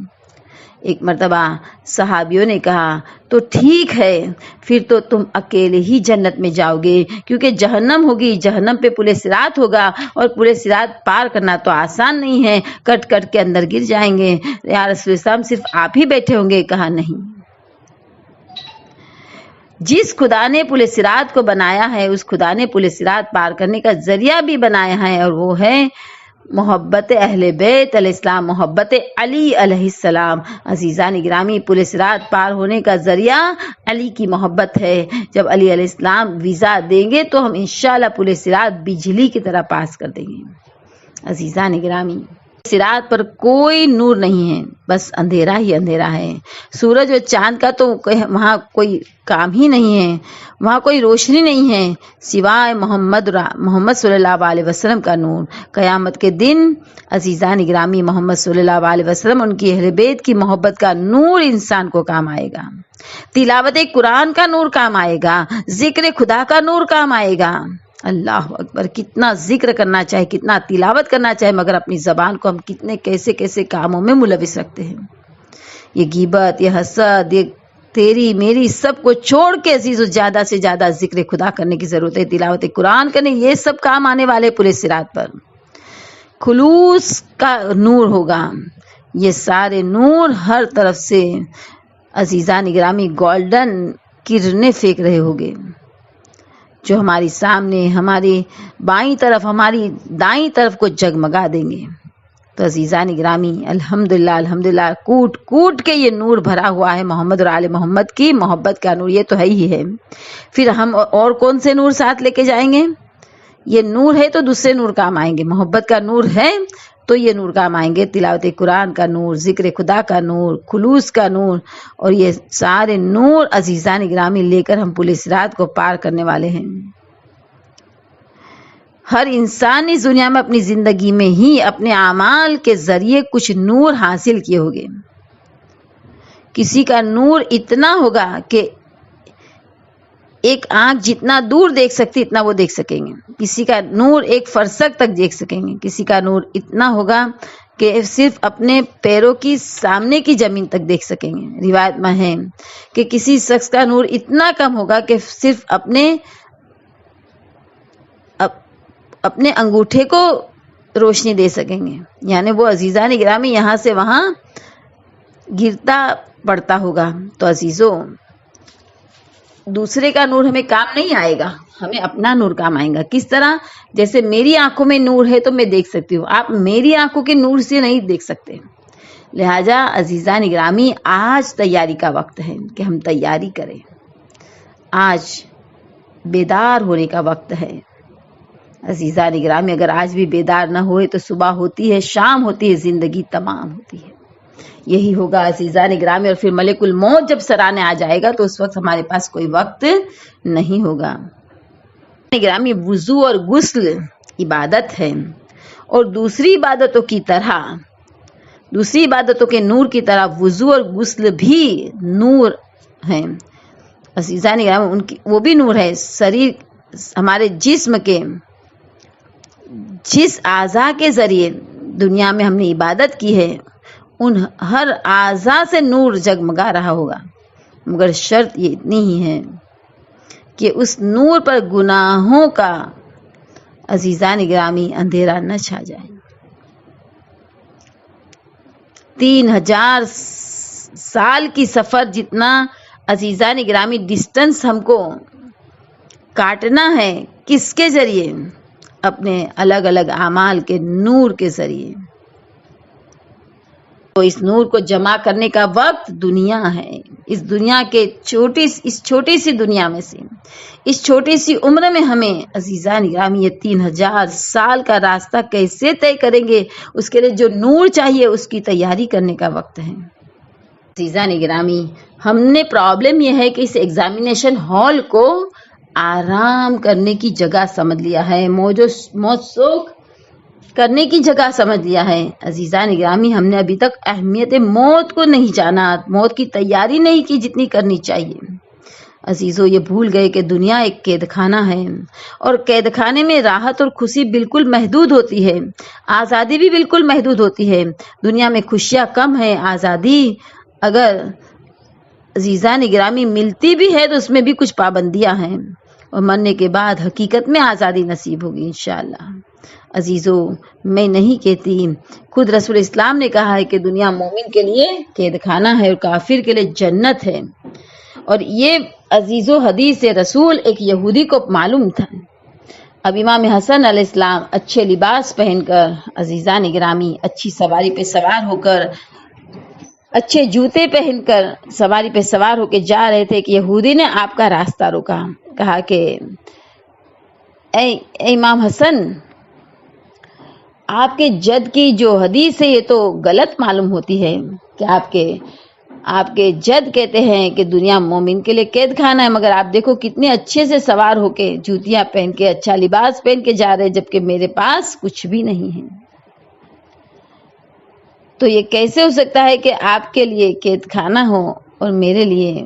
ایک مرتبہ صحابیوں نے کہا تو ٹھیک ہے، پھر تو تم اکیلے ہی جنت میں جاؤ گے، کیونکہ جہنم ہوگی، جہنم پہ پل صراط ہوگا، اور پل صراط پار کرنا تو آسان نہیں ہے، کٹ کٹ کے اندر گر جائیں گے۔ یا رسول اللہ صرف آپ ہی بیٹھے ہوں گے؟ کہا نہیں، جس خدا نے پل صراط کو بنایا ہے اس خدا نے پل صراط پار کرنے کا ذریعہ بھی بنایا ہے، اور وہ ہے محبت اہل بیت علیہ السلام، محبت علی علیہ السلام۔ عزیزان گرامی، پل صراط پار ہونے کا ذریعہ علی کی محبت ہے۔ جب علی علیہ السلام ویزا دیں گے تو ہم انشاءاللہ پل صراط بجلی کی طرح پاس کر دیں گے۔ عزیزان گرامی، صراط پر کوئی نور نہیں ہے، بس اندھیرا ہی اندھیرا ہے۔ سورج اور چاند کا تو وہاں کوئی کام ہی نہیں ہے، وہاں کوئی روشنی نہیں ہے سوائے محمد صلی اللہ علیہ وسلم کا نور۔ قیامت کے دن عزیزان گرامی، محمد صلی اللہ علیہ وسلم، ان کی اہل بیت کی محبت کا نور انسان کو کام آئے گا، تلاوت قرآن کا نور کام آئے گا، ذکر خدا کا نور کام آئے گا۔ اللہ اکبر، کتنا ذکر کرنا چاہے، کتنا تلاوت کرنا چاہے، مگر اپنی زبان کو ہم کتنے کیسے کیسے کاموں میں ملوث رکھتے ہیں۔ یہ غیبت، یہ حسد، یہ تیری میری سب کو چھوڑ کے عزیزو زیادہ سے زیادہ ذکر خدا کرنے کی ضرورت ہے، تلاوت قرآن کرنے، یہ سب کام آنے والے پل صراط پر۔ خلوص کا نور ہوگا، یہ سارے نور ہر طرف سے عزیزان گرامی گولڈن کرنیں پھینک رہے ہوگے، جو ہماری سامنے، ہماری بائیں طرف، ہماری دائیں طرف کو جگمگا دیں گے۔ تو عزیزان گرامی، الحمدللہ الحمدللہ، کوٹ کوٹ کے یہ نور بھرا ہوا ہے محمد اور آل محمد کی محبت کا نور، یہ تو ہے ہی ہے۔ پھر ہم اور کون سے نور ساتھ لے کے جائیں گے؟ یہ نور ہے تو دوسرے نور کام آئیں گے، محبت کا نور ہے تو یہ نور کام آئیں گے، تلاوت قرآن کا نور، ذکر خدا کا نور، خلوص کا نور، اور یہ سارے نور عزیزان گرامی لے کر ہم پل صراط کو پار کرنے والے ہیں۔ ہر انسان اس دنیا میں اپنی زندگی میں ہی اپنے اعمال کے ذریعے کچھ نور حاصل کیے ہوگے۔ کسی کا نور اتنا ہوگا کہ ایک آنکھ جتنا دور دیکھ سکتی اتنا وہ دیکھ سکیں گے، کسی کا نور ایک فرسخ تک دیکھ سکیں گے، کسی کا نور اتنا ہوگا کہ صرف اپنے پیروں کی سامنے کی زمین تک دیکھ سکیں گے۔ روایت میں ہے کہ کسی شخص کا نور اتنا کم ہوگا کہ صرف اپنے انگوٹھے کو روشنی دے سکیں گے، یعنی وہ عزیزان گرامی یہاں سے وہاں گرتا پڑتا ہوگا۔ تو عزیزوں، دوسرے کا نور ہمیں کام نہیں آئے گا، ہمیں اپنا نور کام آئے گا۔ کس طرح؟ جیسے میری آنکھوں میں نور ہے تو میں دیکھ سکتی ہوں، آپ میری آنکھوں کے نور سے نہیں دیکھ سکتے۔ لہٰذا عزیزان گرامی، آج تیاری کا وقت ہے کہ ہم تیاری کریں، آج بیدار ہونے کا وقت ہے۔ عزیزان گرامی، اگر آج بھی بیدار نہ ہوئے تو صبح ہوتی ہے، شام ہوتی ہے، زندگی تمام ہوتی ہے۔ یہی ہوگا عزیزان گرامی، اور پھر ملک الموت جب سرانے آ جائے گا تو اس وقت ہمارے پاس کوئی وقت نہیں ہوگا۔ گرامی، وضو اور غسل عبادت ہے، اور دوسری عبادتوں کی طرح، دوسری عبادتوں کے نور کی طرح وضو اور غسل بھی نور ہیں۔ عزیزان گرامی، وہ بھی نور ہے۔ شریر، ہمارے جسم کے جس اعضاء کے ذریعے دنیا میں ہم نے عبادت کی ہے، ان ہر اعضاء سے نور جگمگا رہا ہوگا، مگر شرط یہ اتنی ہی ہے کہ اس نور پر گناہوں کا عزیزان گرامی اندھیرا نہ چھا جائے۔ 3000 سال کی سفر جتنا عزیزان گرامی ڈسٹنس ہم کو کاٹنا ہے، کس کے ذریعے؟ اپنے الگ الگ اعمال کے نور کے ذریعے۔ تو اس نور کو جمع کرنے کا وقت دنیا ہے، اس دنیا کے چھوٹی سی دنیا میں سے اس چھوٹی سی عمر میں ہمیں عزیزان گرامی یہ 3000 سال کا راستہ کیسے طے کریں گے؟ اس کے لیے جو نور چاہیے اس کی تیاری کرنے کا وقت ہے۔ عزیزان گرامی، ہم نے پرابلم یہ ہے کہ اس ایگزامینیشن ہال کو آرام کرنے کی جگہ سمجھ لیا ہے، موسوک کرنے کی جگہ سمجھ لیا ہے۔ عزیزان گرامی، ہم نے ابھی تک اہمیت موت کو نہیں جانا، موت کی تیاری نہیں کی جتنی کرنی چاہیے۔ عزیزو، یہ بھول گئے کہ دنیا ایک قید خانہ ہے، اور قید خانے میں راحت اور خوشی بالکل محدود ہوتی ہے، آزادی بھی بالکل محدود ہوتی ہے۔ دنیا میں خوشیاں کم ہیں، آزادی اگر عزیزان گرامی ملتی بھی ہے تو اس میں بھی کچھ پابندیاں ہیں، اور مرنے کے بعد حقیقت میں آزادی نصیب ہوگی انشاءاللہ۔ عزیزو، میں نہیں کہتی، خود رسول اسلام نے کہا ہے کہ دنیا مومن کے لیے قید خانہ ہے اور کافر کے لیے جنت ہے، اور یہ عزیزو حدیث رسول ایک یہودی کو معلوم تھا۔ اب امام حسن علیہ السلام اچھے لباس پہن کر، عزیزان گرامی، اچھی سواری پہ سوار ہو کر، اچھے جوتے پہن کر سواری پہ سوار ہو کے جا رہے تھے کہ یہودی نے آپ کا راستہ روکا، کہا کہ اے امام حسن، آپ کے جد کی جو حدیث ہے یہ تو غلط معلوم ہوتی ہے کہ آپ کے جد کہتے ہیں کہ دنیا مومن کے لیے قید خانہ ہے، مگر آپ دیکھو کتنے اچھے سے سوار ہو کے، جوتیاں پہن کے، اچھا لباس پہن کے جا رہے، جبکہ میرے پاس کچھ بھی نہیں ہے۔ تو یہ کیسے ہو سکتا ہے کہ آپ کے لیے قید خانہ ہو اور میرے لیے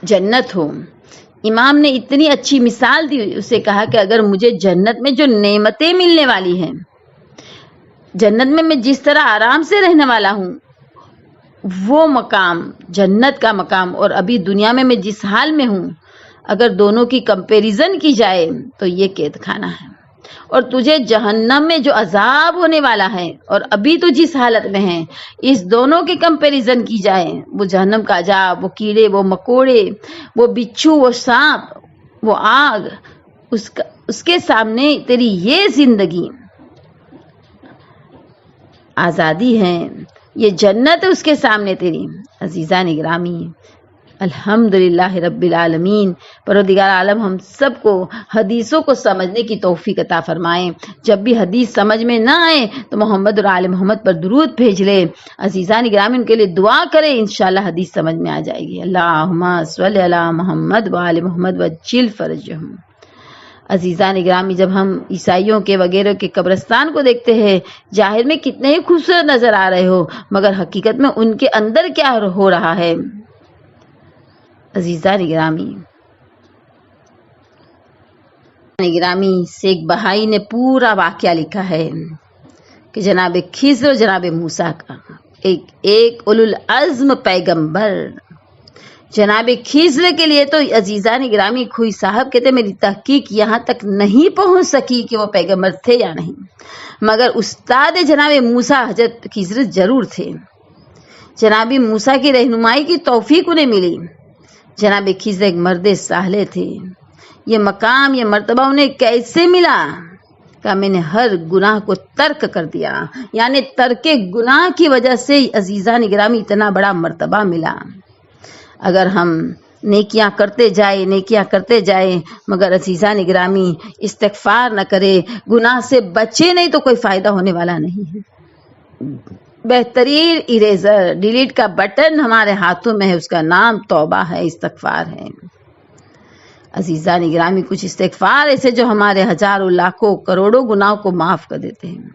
جنت ہو؟ امام نے اتنی اچھی مثال دی، اسے کہا کہ اگر مجھے جنت میں جو نعمتیں ملنے والی ہیں، جنت میں جس طرح آرام سے رہنے والا ہوں، وہ مقام، جنت کا مقام، اور ابھی دنیا میں جس حال میں ہوں، اگر دونوں کی کمپیریزن کی جائے تو یہ قید خانہ ہے۔ اور تجھے جہنم میں جو عذاب ہونے والا ہے اور ابھی تو جس حالت میں ہے، اس دونوں کی کمپیریزن کی جائے، وہ جہنم کا عذاب، وہ کیڑے، وہ مکوڑے، وہ بچھو، وہ سانپ، وہ آگ، اس کے سامنے تیری یہ زندگی آزادی ہے، یہ جنت اس کے سامنے تیری۔ عزیزان گرامی، الحمدللہ رب العالمین، پروردگار عالم ہم سب کو حدیثوں کو سمجھنے کی توفیق عطا فرمائیں۔ جب بھی حدیث سمجھ میں نہ آئے تو محمد اور آل محمد پر درود بھیج لے۔ عزیزان گرامی، ان کے لیے دعا کریں، انشاءاللہ حدیث سمجھ میں آ جائے گی۔ اللہم صلی علی محمد و آل محمد وجل فرجہم۔ عزیزان گرامی، جب ہم عیسائیوں کے وغیرہ کے قبرستان کو دیکھتے ہیں، ظاہر میں کتنے ہی خوبصورت نظر آ رہے ہو، مگر حقیقت میں ان کے اندر کیا ہو رہا ہے؟ عزیزان گرامی، شیخ بہائی نے پورا واقعہ لکھا ہے کہ جناب خضر و جناب موسیٰ کا ایک اولو العزم پیغمبر، جناب خضر کے لیے تو عزیزان گرامی خوئی صاحب کہتے میری تحقیق یہاں تک نہیں پہنچ سکی کہ وہ پیغمبر تھے یا نہیں، مگر استاد جناب موسیٰ حضرت خضر ضرور تھے۔ جناب موسیٰ کی رہنمائی کی توفیق انہیں ملی۔ جناب خضر ایک مرد صالح تھے۔ یہ مقام، یہ مرتبہ انہیں کیسے ملا؟ کہ میں نے ہر گناہ کو ترک کر دیا، یعنی ترک گناہ کی وجہ سے عزیزان گرامی اتنا بڑا مرتبہ ملا۔ اگر ہم نیکیاں کرتے جائیں مگر عزیزان گرامی استغفار نہ کرے، گناہ سے بچے نہیں تو کوئی فائدہ ہونے والا نہیں ہے۔ بہترین اریزر، ڈیلیٹ کا بٹن ہمارے ہاتھوں میں ہے، اس کا نام توبہ ہے، استغفار ہے۔ عزیزان گرامی، کچھ استغفار ایسے جو ہمارے ہزاروں، لاکھوں، کروڑوں گناہوں کو معاف کر دیتے ہیں۔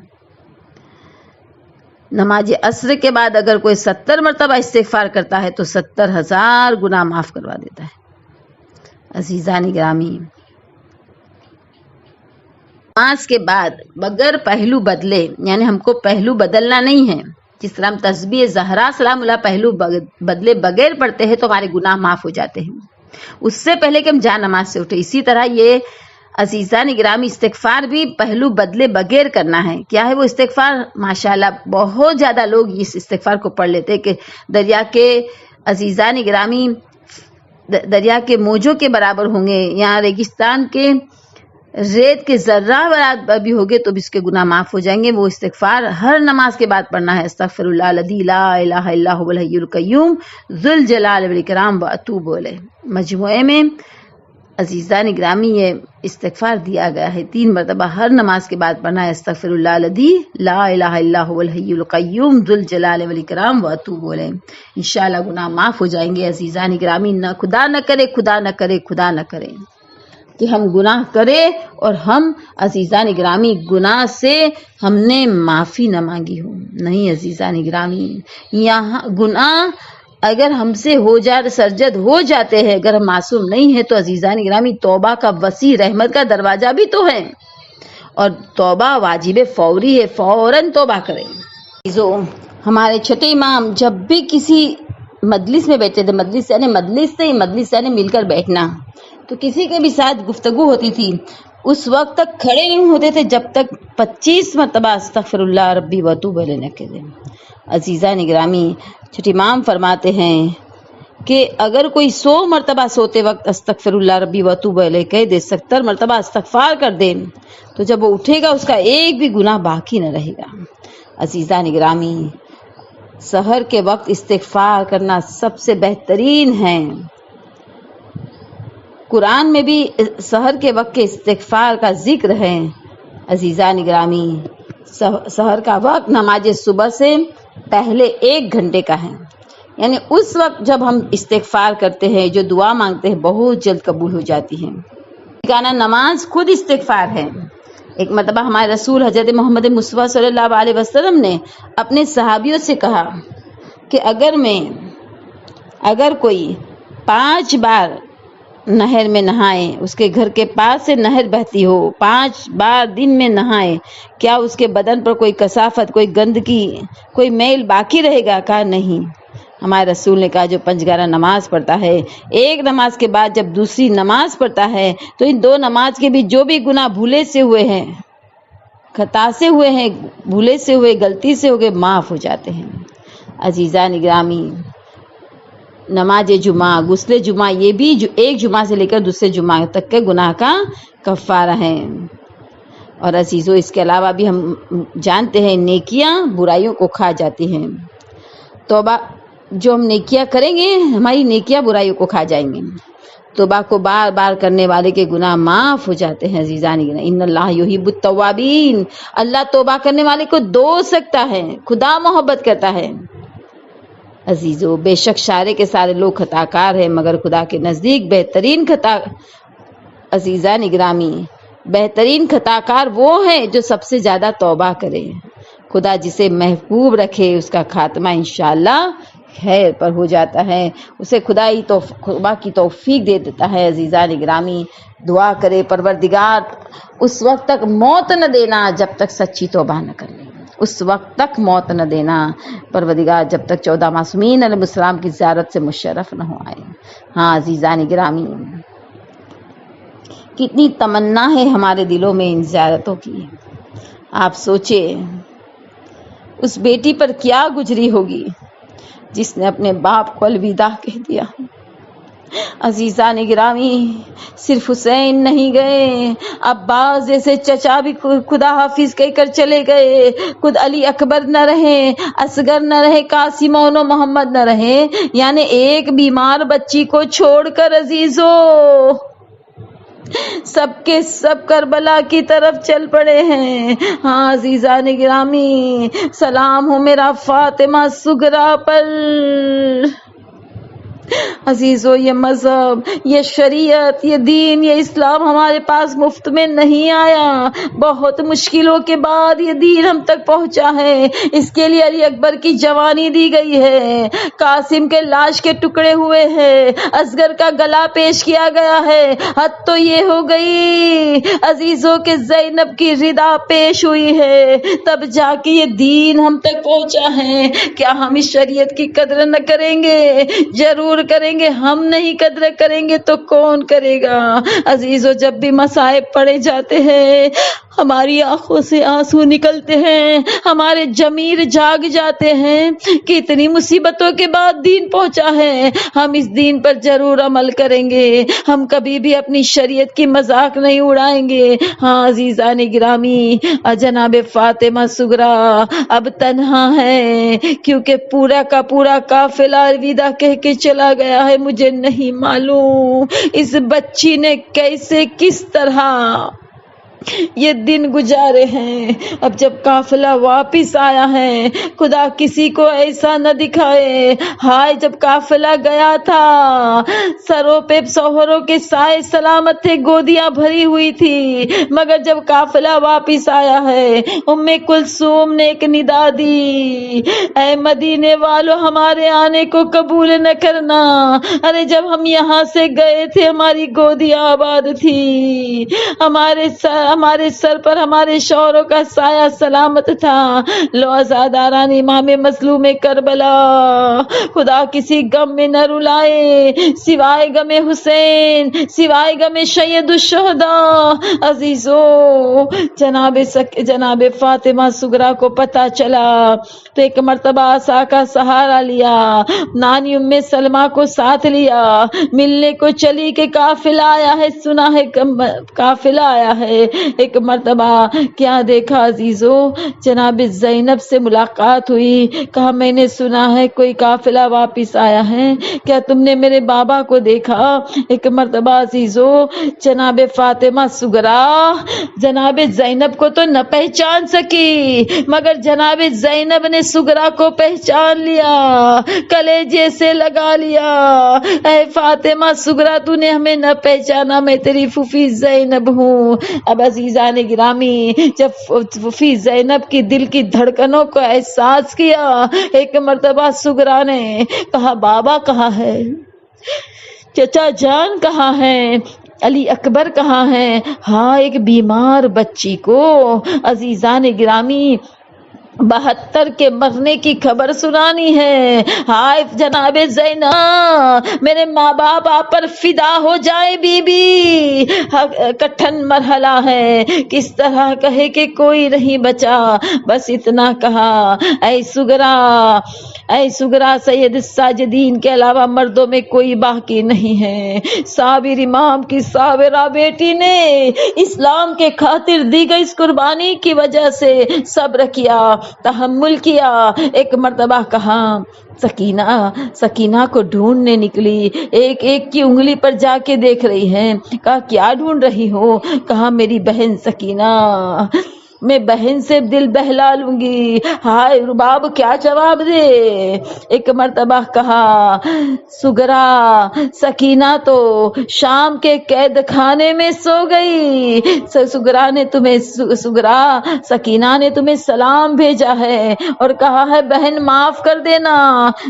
نماز عصر کے بعد اگر کوئی 70 مرتبہ استغفار کرتا ہے تو 70,000 گناہ معاف کروا دیتا ہے۔ عزیزان گرامی، نماز کے بعد بغیر پہلو بدلے، یعنی ہم کو پہلو بدلنا نہیں ہے، جس طرح ہم تسبیح زہرا سلام اللہ پہلو بدلے بغیر پڑھتے ہیں تو ہمارے گناہ معاف ہو جاتے ہیں، اس سے پہلے کہ ہم جا نماز سے اٹھے۔ اسی طرح یہ عزیزان گرامی استغفار بھی پہلو بدلے بغیر کرنا ہے۔ کیا ہے وہ استغفار؟ ماشاءاللہ بہت زیادہ لوگ اس استغفار کو پڑھ لیتے کہ دریا کے، عزیزان گرامی، دریا کے موجوں کے برابر ہوں گے، یا ریگستان کے ریت کے ذرہ برابر بھی ہوگے تو بھی اس کے گناہ معاف ہو جائیں گے. وہ استغفار ہر نماز کے بعد پڑھنا ہے. استغفر اللہ الذی لا الہ الا هو الحی القیوم ذو الجلال والاکرام واتوب الیہ. مجموعے میں عزیزان گرامی یہ استغفار دیا گیا ہے 3 مرتبہ ہر نماز کے بعد پڑھنا ہے. استغفر اللہ الذی لا الہ الا هو الحی القیوم ذو الجلال والاکرام واتوب الیہ. انشاءاللہ گناہ معاف ہو جائیں گے. عزیزان گرامی نہ خدا نہ کرے خدا نہ کرے کہ ہم گناہ کریں اور ہم عزیزان گرامی گناہ سے ہم نے معافی نہ مانگی ہو. نہیں عزیزان گرامی، یہاں گناہ اگر ہم سے ہو جائے سرجد ہو جاتے ہیں، اگر ہم معصوم نہیں ہیں تو عزیزان گرامی توبہ کا وسیع رحمت کا دروازہ بھی تو ہے اور توبہ واجب فوری ہے. فوراً توبہ کریں. ہمارے چھٹے امام جب بھی کسی مجلس میں بیٹھتے تھے، مجلس یعنی مل کر بیٹھنا، تو کسی کے بھی ساتھ گفتگو ہوتی تھی اس وقت تک کھڑے نہیں ہوتے تھے جب تک 25 مرتبہ استغفر اللہ ربی واتوب الیہ نہ کہہ دیں. عزیزان گرامی چھٹے امام فرماتے ہیں کہ اگر کوئی 100 مرتبہ سوتے وقت استغفر اللہ ربی واتوب الیہ کہہ دے، 70 مرتبہ استغفار کر دے، تو جب وہ اٹھے گا اس کا ایک بھی گناہ باقی نہ رہے گا. عزیزان گرامی سحر کے وقت استغفار کرنا سب سے بہترین ہے. قرآن میں بھی سحر کے وقت کے استغفار کا ذکر ہے. عزیزان گرامی سحر کا وقت نماز صبح سے پہلے 1 گھنٹے کا ہے، یعنی اس وقت جب ہم استغفار کرتے ہیں، جو دعا مانگتے ہیں بہت جلد قبول ہو جاتی ہے. گانا نماز خود استغفار ہے. ایک مرتبہ ہمارے رسول حضرت محمد مصطفیٰ صلی اللہ علیہ وسلم نے اپنے صحابیوں سے کہا کہ اگر کوئی 5 بار نہر میں نہائے، اس کے گھر کے پاس سے نہر بہتی ہو، 5 بار دن میں نہائے، کیا اس کے بدن پر کوئی کثافت، کوئی گندگی، کوئی میل باقی رہے گا؟ کہا نہیں. ہمارے رسول نے کہا جو 5 گارہ نماز پڑھتا ہے، ایک نماز کے بعد جب دوسری نماز پڑھتا ہے تو ان 2 نماز کے بھی جو بھی گناہ بھولے سے ہوئے ہیں، خطا سے ہوئے ہیں، بھولے سے ہوئے، غلطی سے ہوئے، معاف ہو جاتے ہیں. عزیزان گرامی نماز جمعہ، غسل جمعہ، یہ بھی ایک جمعہ سے لے کر دوسرے جمعہ تک کے گناہ کا کفارہ ہے. اور عزیزوں اس کے علاوہ بھی ہم جانتے ہیں نیکیاں برائیوں کو کھا جاتی ہیں. توبہ جو ہم نیکیاں کریں گے ہماری نیکیاں برائیوں کو کھا جائیں گے. توبہ کو بار بار کرنے والے کے گناہ معاف ہو جاتے ہیں. عزیزان ان اللہ یحب التوابین، اللہ توبہ کرنے والے کو دوست رکھتا ہے، خدا محبت کرتا ہے. عزیزو بے شک سارے کے سارے لوگ خطا کار ہیں مگر خدا کے نزدیک بہترین خطا. عزیزان گرامی بہترین خطا کار وہ ہیں جو سب سے زیادہ توبہ کرے. خدا جسے محبوب رکھے اس کا خاتمہ انشاءاللہ خیر پر ہو جاتا ہے، اسے خدا ہی توبہ کی توفیق دے دیتا ہے. عزیزان گرامی دعا کرے پروردگار اس وقت تک موت نہ دینا جب تک سچی توبہ نہ کر لیں، اس وقت تک موت نہ دینا پروردگار جب تک 14 معصومین علیہ السلام کی زیارت سے مشرف نہ ہو آئے. ہاں عزیزان گرامی کتنی تمنا ہے ہمارے دلوں میں ان زیارتوں کی. آپ سوچے اس بیٹی پر کیا گزری ہوگی جس نے اپنے باپ کو الوداع کہہ دیا. عزیزان گرامی صرف حسین نہیں گئے، عباس جیسے چچا بھی خدا حافظ کہہ کر چلے گئے. خود علی اکبر نہ رہے، اصغر نہ رہے، قاسم و محمد نہ رہے، یعنی ایک بیمار بچی کو چھوڑ کر عزیزو سب کے سب کربلا کی طرف چل پڑے ہیں. ہاں عزیزان گرامی سلام ہو میرا فاطمہ صغریٰ پر. عزیزو یہ مذہب، یہ شریعت، یہ دین، یہ اسلام ہمارے پاس مفت میں نہیں آیا، بہت مشکلوں کے بعد یہ دین ہم تک پہنچا ہے. اس کے لیے علی اکبر کی جوانی دی گئی ہے، قاسم کے لاش کے ٹکڑے ہوئے ہیں، اصغر کا گلا پیش کیا گیا ہے. حد تو یہ ہو گئی عزیزوں کے زینب کی ردا پیش ہوئی ہے، تب جا کے یہ دین ہم تک پہنچا ہے. کیا ہم اس شریعت کی قدر نہ کریں گے؟ ضرور کریں کریں گے، ہم نہیں قدر کریں گے تو کون کرے گا؟ عزیزو، جب بھی مصائب پڑے جاتے ہیں ہماری آنکھوں سے آنسو نکلتے ہیں، ہمارے ضمیر جاگ جاتے ہیں کہ اتنی مصیبتوں کے بعد دین پہنچا ہے، ہم اس دین پر ضرور عمل کریں گے، ہم کبھی بھی اپنی شریعت کی مذاق نہیں اڑائیں گے۔ ہاں عزیزان گرامی، جناب فاطمہ صغریٰ اب تنہا ہے، کیونکہ پورا کا پورا قافلہ الوداع کہہ کے چلا گیا ہے۔ مجھے نہیں معلوم اس بچی نے کیسے، کس طرح یہ دن گزارے ہیں۔ اب جب قافلہ واپس آیا ہے، خدا کسی کو ایسا نہ دکھائے۔ ہائے، جب قافلہ گیا تھا سروں پہ شوہروں کے سائے سلامت تھے، گودیاں بھری ہوئی تھی، مگر جب قافلہ واپس آیا ہے ام کلثوم نے ایک ندا دی، اے مدینے والو ہمارے آنے کو قبول نہ کرنا۔ ارے جب ہم یہاں سے گئے تھے ہماری گودیاں آباد تھی، ہمارے سر پر ہمارے شوہروں کا سایہ سلامت تھا۔ لو عزاداران امام مظلوم کربلا، خدا کسی غم میں نہ رلائے سوائے غم حسین، سوائے غم سید الشہداء۔ عزیزو، جناب فاطمہ صغریٰ کو پتہ چلا تو ایک مرتبہ عصا کا سہارا لیا، نانی ام سلمہ کو ساتھ لیا، ملنے کو چلی کہ قافلہ آیا ہے، سنا ہے قافلہ آیا ہے۔ ایک مرتبہ کیا دیکھا عزیزو، جناب زینب سے ملاقات ہوئی، کہا میں نے سنا ہے کوئی قافلہ واپس آیا ہے، کیا تم نے میرے بابا کو دیکھا؟ ایک مرتبہ عزیزو، جناب فاطمہ صغریٰ جناب زینب کو تو نہ پہچان سکی، مگر جناب زینب نے صغریٰ کو پہچان لیا، کلیجے سے لگا لیا۔ اے فاطمہ صغریٰ، تو نے ہمیں نہ پہچانا، میں تیری پھوپھی زینب ہوں۔ اب عزیزان گرامی، جب پھوپھی زینب کی دل کی دھڑکنوں کو احساس کیا، ایک مرتبہ صغریٰ نے کہا بابا کہاں ہے، چچا جان کہاں ہے، علی اکبر کہاں ہے؟ ہاں، ایک بیمار بچی کو عزیزان گرامی 72 کے مرنے کی خبر سنانی ہے۔ ہائے جناب زینب، میرے ماں باپ آپ پر فدا ہو جائے بی بی، کٹھن مرحلہ ہے، کس طرح کہے کہ کوئی نہیں بچا، بس اتنا کہا اے صغریٰ سید الساجدین کے علاوہ مردوں میں کوئی باقی نہیں ہے۔ صابر امام کی صابرہ بیٹی نے اسلام کے خاطر دی گئی اس قربانی کی وجہ سے صبر کیا، تحمل کیا۔ ایک مرتبہ کہا سکینہ کو ڈھونڈنے نکلی، ایک ایک کی انگلی پر جا کے دیکھ رہی ہے، کہا کیا ڈھونڈ رہی ہو؟ کہا میری بہن سکینہ، میں بہن سے دل بہلا لوں گی۔ ہائے رباب کیا جواب دے؟ ایک مرتبہ کہا صغریٰ سکینہ تو شام کے قید خانے میں سو گئی، صغریٰ سکینہ نے تمہیں سلام بھیجا ہے اور کہا ہے بہن معاف کر دینا،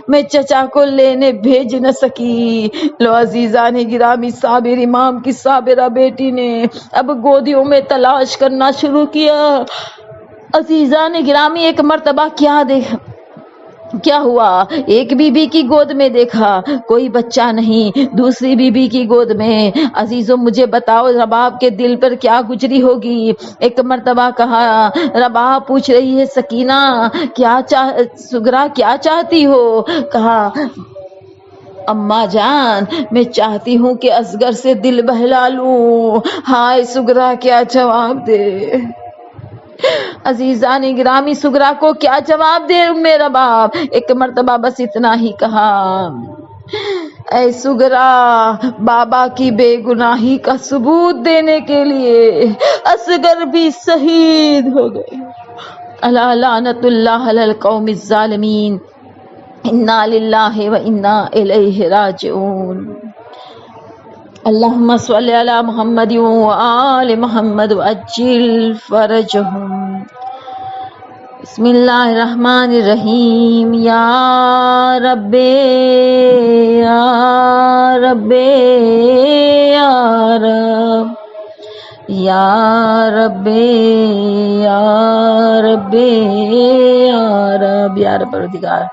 میں چچا کو لینے بھیج نہ سکی۔ لو عزیزان گرامی، صابر امام کی صابرہ بیٹی نے اب گودیوں میں تلاش کرنا شروع کیا۔ عزیزان گرامی، ایک مرتبہ کیا ہوا، ایک بی بی کی گود میں دیکھا کوئی بچہ نہیں، دوسری بی بی کی گود میں۔ عزیزوں مجھے بتاؤ رباب کے دل پر کیا گزری ہوگی؟ ایک مرتبہ کہا رباب پوچھ رہی ہے سکینہ صغریٰ کیا چاہتی ہو؟ کہا اماں جان، میں چاہتی ہوں کہ اصغر سے دل بہلا لوں۔ ہائے صغریٰ کیا جواب دے؟ عزیزان گرامی، صغریٰ کو کیا جواب دے میرا باپ؟ ایک مرتبہ بس اتنا ہی کہا اے صغریٰ، بابا کی بے گناہی کا ثبوت دینے کے لیے اصغر بھی شہید ہو گئے۔ الا لعنت اللہ علی القوم الظالمین، انا للہ و انا الیہ راجعون۔ اللہم صلی علی محمد و آل محمد وعجل فرجہم۔ بسم اللہ الرحمن الرحیم۔ یا رب یا رب یا رب یا رب یا رب یا رب یا رب پروردگار،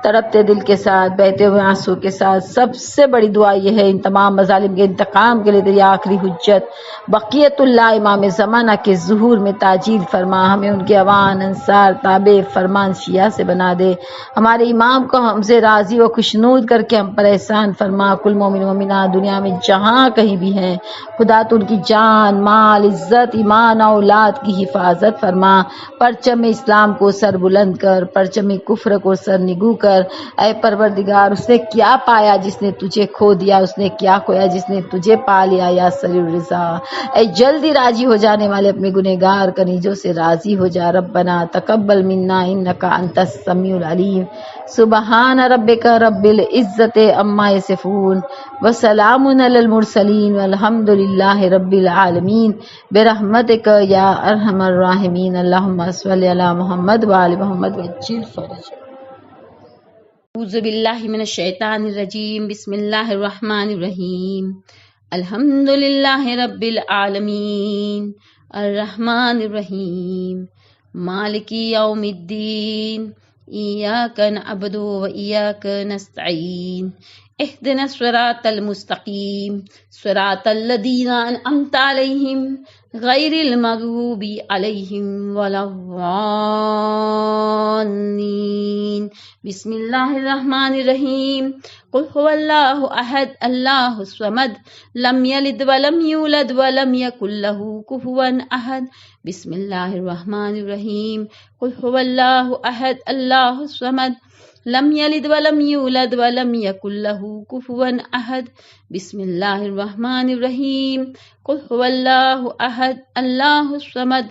تڑپتے دل کے ساتھ، بہتے ہوئے آنسو کے ساتھ سب سے بڑی دعا یہ ہے ان تمام مظالم کے انتقام کے لیے تیری آخری حجت بقیت اللہ امام زمانہ کے ظہور میں تعجیل فرما، ہمیں ان کے عوان انصار تابع فرمان شیعہ سے بنا دے، ہمارے امام کو ہم سے راضی و خوشنود کر کے ہم پر احسان فرما، کل مومن مومنات دنیا میں جہاں کہیں بھی ہیں خدا تو ان کی جان مال عزت ایمان اولاد کی حفاظت فرما، پرچم اسلام کو سر بلند کر، پرچم کفر کو سر نگو کر، اے پروردگار اس نے کیا پایا جس نے تجھے کھو دیا، اس نے کیا کھویا جس نے تجھے پا لیا یا سری الرضا، اے جلدی راضی ہو جانے والے اپنے گنہگار کنیجوں سے راضی ہو جا، ربنا تقبل منا انک انت السمیع العلیم، سبحان ربک رب العزت عما یصفون وسلام علی المرسلین والحمد للہ رب العالمین برحمتک یا ارحم الراحمین، اللہم صل علی محمد وآل محمد وعجل فرجہ۔ اعوذ باللہ من الشیطان الرجیم، بسم اللہ الرحمن الرحیم، الحمد للہ رب العالمین الرحمن الرحیم مالک یوم الدین، ایاک نعبد و ایاک نستعین، اہدنا الصراط المستقیم صراط الذین انعمت علیہم غیر المغضوب علیہم ولا الضالین، بسم اللہ الرحمن الرحیم، قل هو اللہ احد اللہ الصمد لم یلد ولم یولد ولم یکن له کفوا احد، بسم اللہ الرحمن الرحیم، قل هو اللہ احد اللہ الصمد لم یلد ولم یولد ولم یکن له کفوا احد، بسم اللہ الرحمن الرحیم، قل هو اللہ احد اللہ الصمد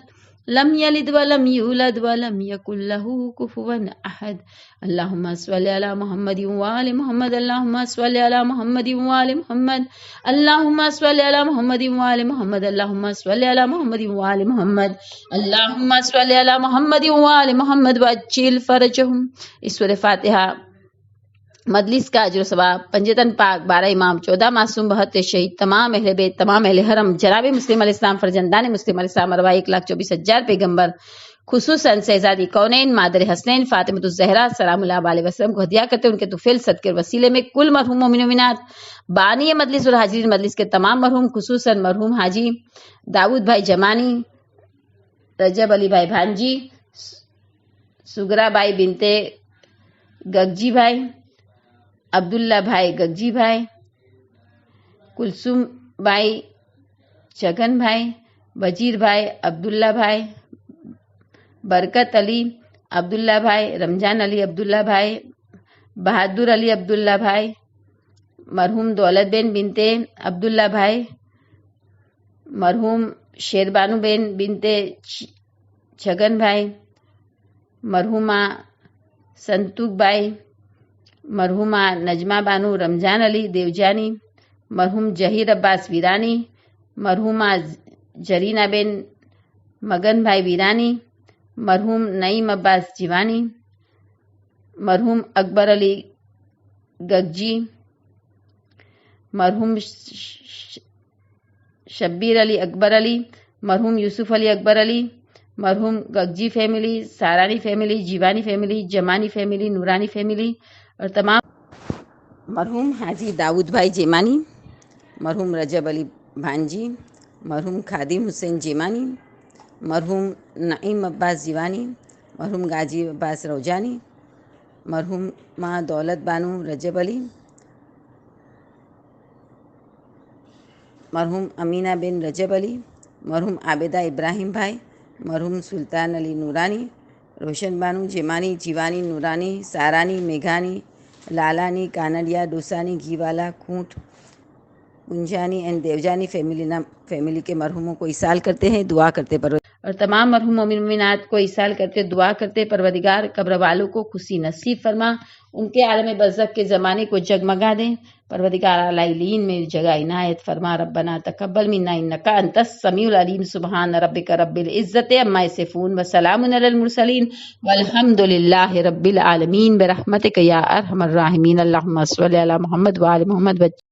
لم یلد ولم یولد ولم یکن له کفوا احد، اللہم صل علی محمد وآل محمد، اللہم صل علی محمد وآل محمد، اللہم صل علی محمد وآل محمد، اللہم صل علی محمد وآل محمد، اللہم صل علی محمد وآل محمد وعجل فرجہم۔ اس سورہ فاتحہ مجلس کا اجر و ثواب پنجتن پاک 12 امام 14 معصوم 72 شہید تمام اہل بیت تمام اہل حرم جناب مسلم علیہ السلام فرزندان مسلم علیہ السلام ارواح 1,24,000 پیغمبر خصوصاً شہزادی کونین مادر حسنین فاطمۃ الزہرا سلام اللہ علیہ وسلم کو ہدیہ کرتے ان کے طفیل صدقے وسیلے میں کل مرحوم مومن مومنات بانی مجلس اور حاضرین مجلس کے تمام مرحوم خصوصاً مرحوم حاجی داؤد بھائی جمانی، رجب علی بھائی بھانجی، سگرا بائی بنتے گگجی بھائی، عبداللہ بھائی گگجی بھائی، کلثوم بھائی چگن بھائی، وزیر بھائی عبداللہ بھائی، برکت علی عبداللہ بھائی، رمضان علی عبداللہ بھائی، بہادر علی عبداللہ بھائی، مرحوم دولت بین بنتے عبداللہ بھائی، مرحوم شیربانو بین بنتے چھگن بھائی، مرحومہ سنتوک بھائی، مرحومہ نجمہ بانو رمضان علی دیوجانی، مرحوم جہیر عباس ویرانی، مرحومہ جرینہ بین مگن بھائی ویرانی، مرحوم نعیم عباس جیوانی، مرحوم اکبر علی گگجی، مرحوم شبیر علی اکبر علی، مرحوم یوسف علی اکبر علی، مرحوم Gagji family, Sarani family, Jiwani family, Jamani family, Noorani family اور تمام مرحوم حاجی داؤد بھائی جیمانی، مرحوم رجب علی بھانجی، مرحوم خادم حسین جیمانی، مرحوم نعیم عباس جیوانی، مرحوم غازی عباس روجانی، مرحوم ماں دولت بانو رجب علی، مرحوم امینہ بن رجب علی، مرحوم عابدہ ابراہیم بھائی، مرحوم سلطان علی نورانی، روشن Bano جیمانی، Giovanni, Noorani, سارانی، میگھانی، لالانی، کانڈیا، ڈوسانی، گھیوالا، کھونٹ، گنجانی and Debjani family کے مرحوموں کو ایصال کرتے ہیں، دعا کرتے اور تمام مرحوم مومن مومنات کو ایصال کرتے دعا کرتے پروردگار قبر والوں کو خوشی نصیب فرما، ان کے عالم برزخ کے زمانے کو جگمگا دیں، پروردگار اعلیٰ میں جگہ عنایت فرما، ربنا تقبل منا انک انت السمیع العلیم، سبحان ربک رب العزت عما یصفون وسلام علی المرسلین والحمد للہ رب العالمین برحمتک یا ارحم الراحمین، اللہم صل علی محمد وآل محمد۔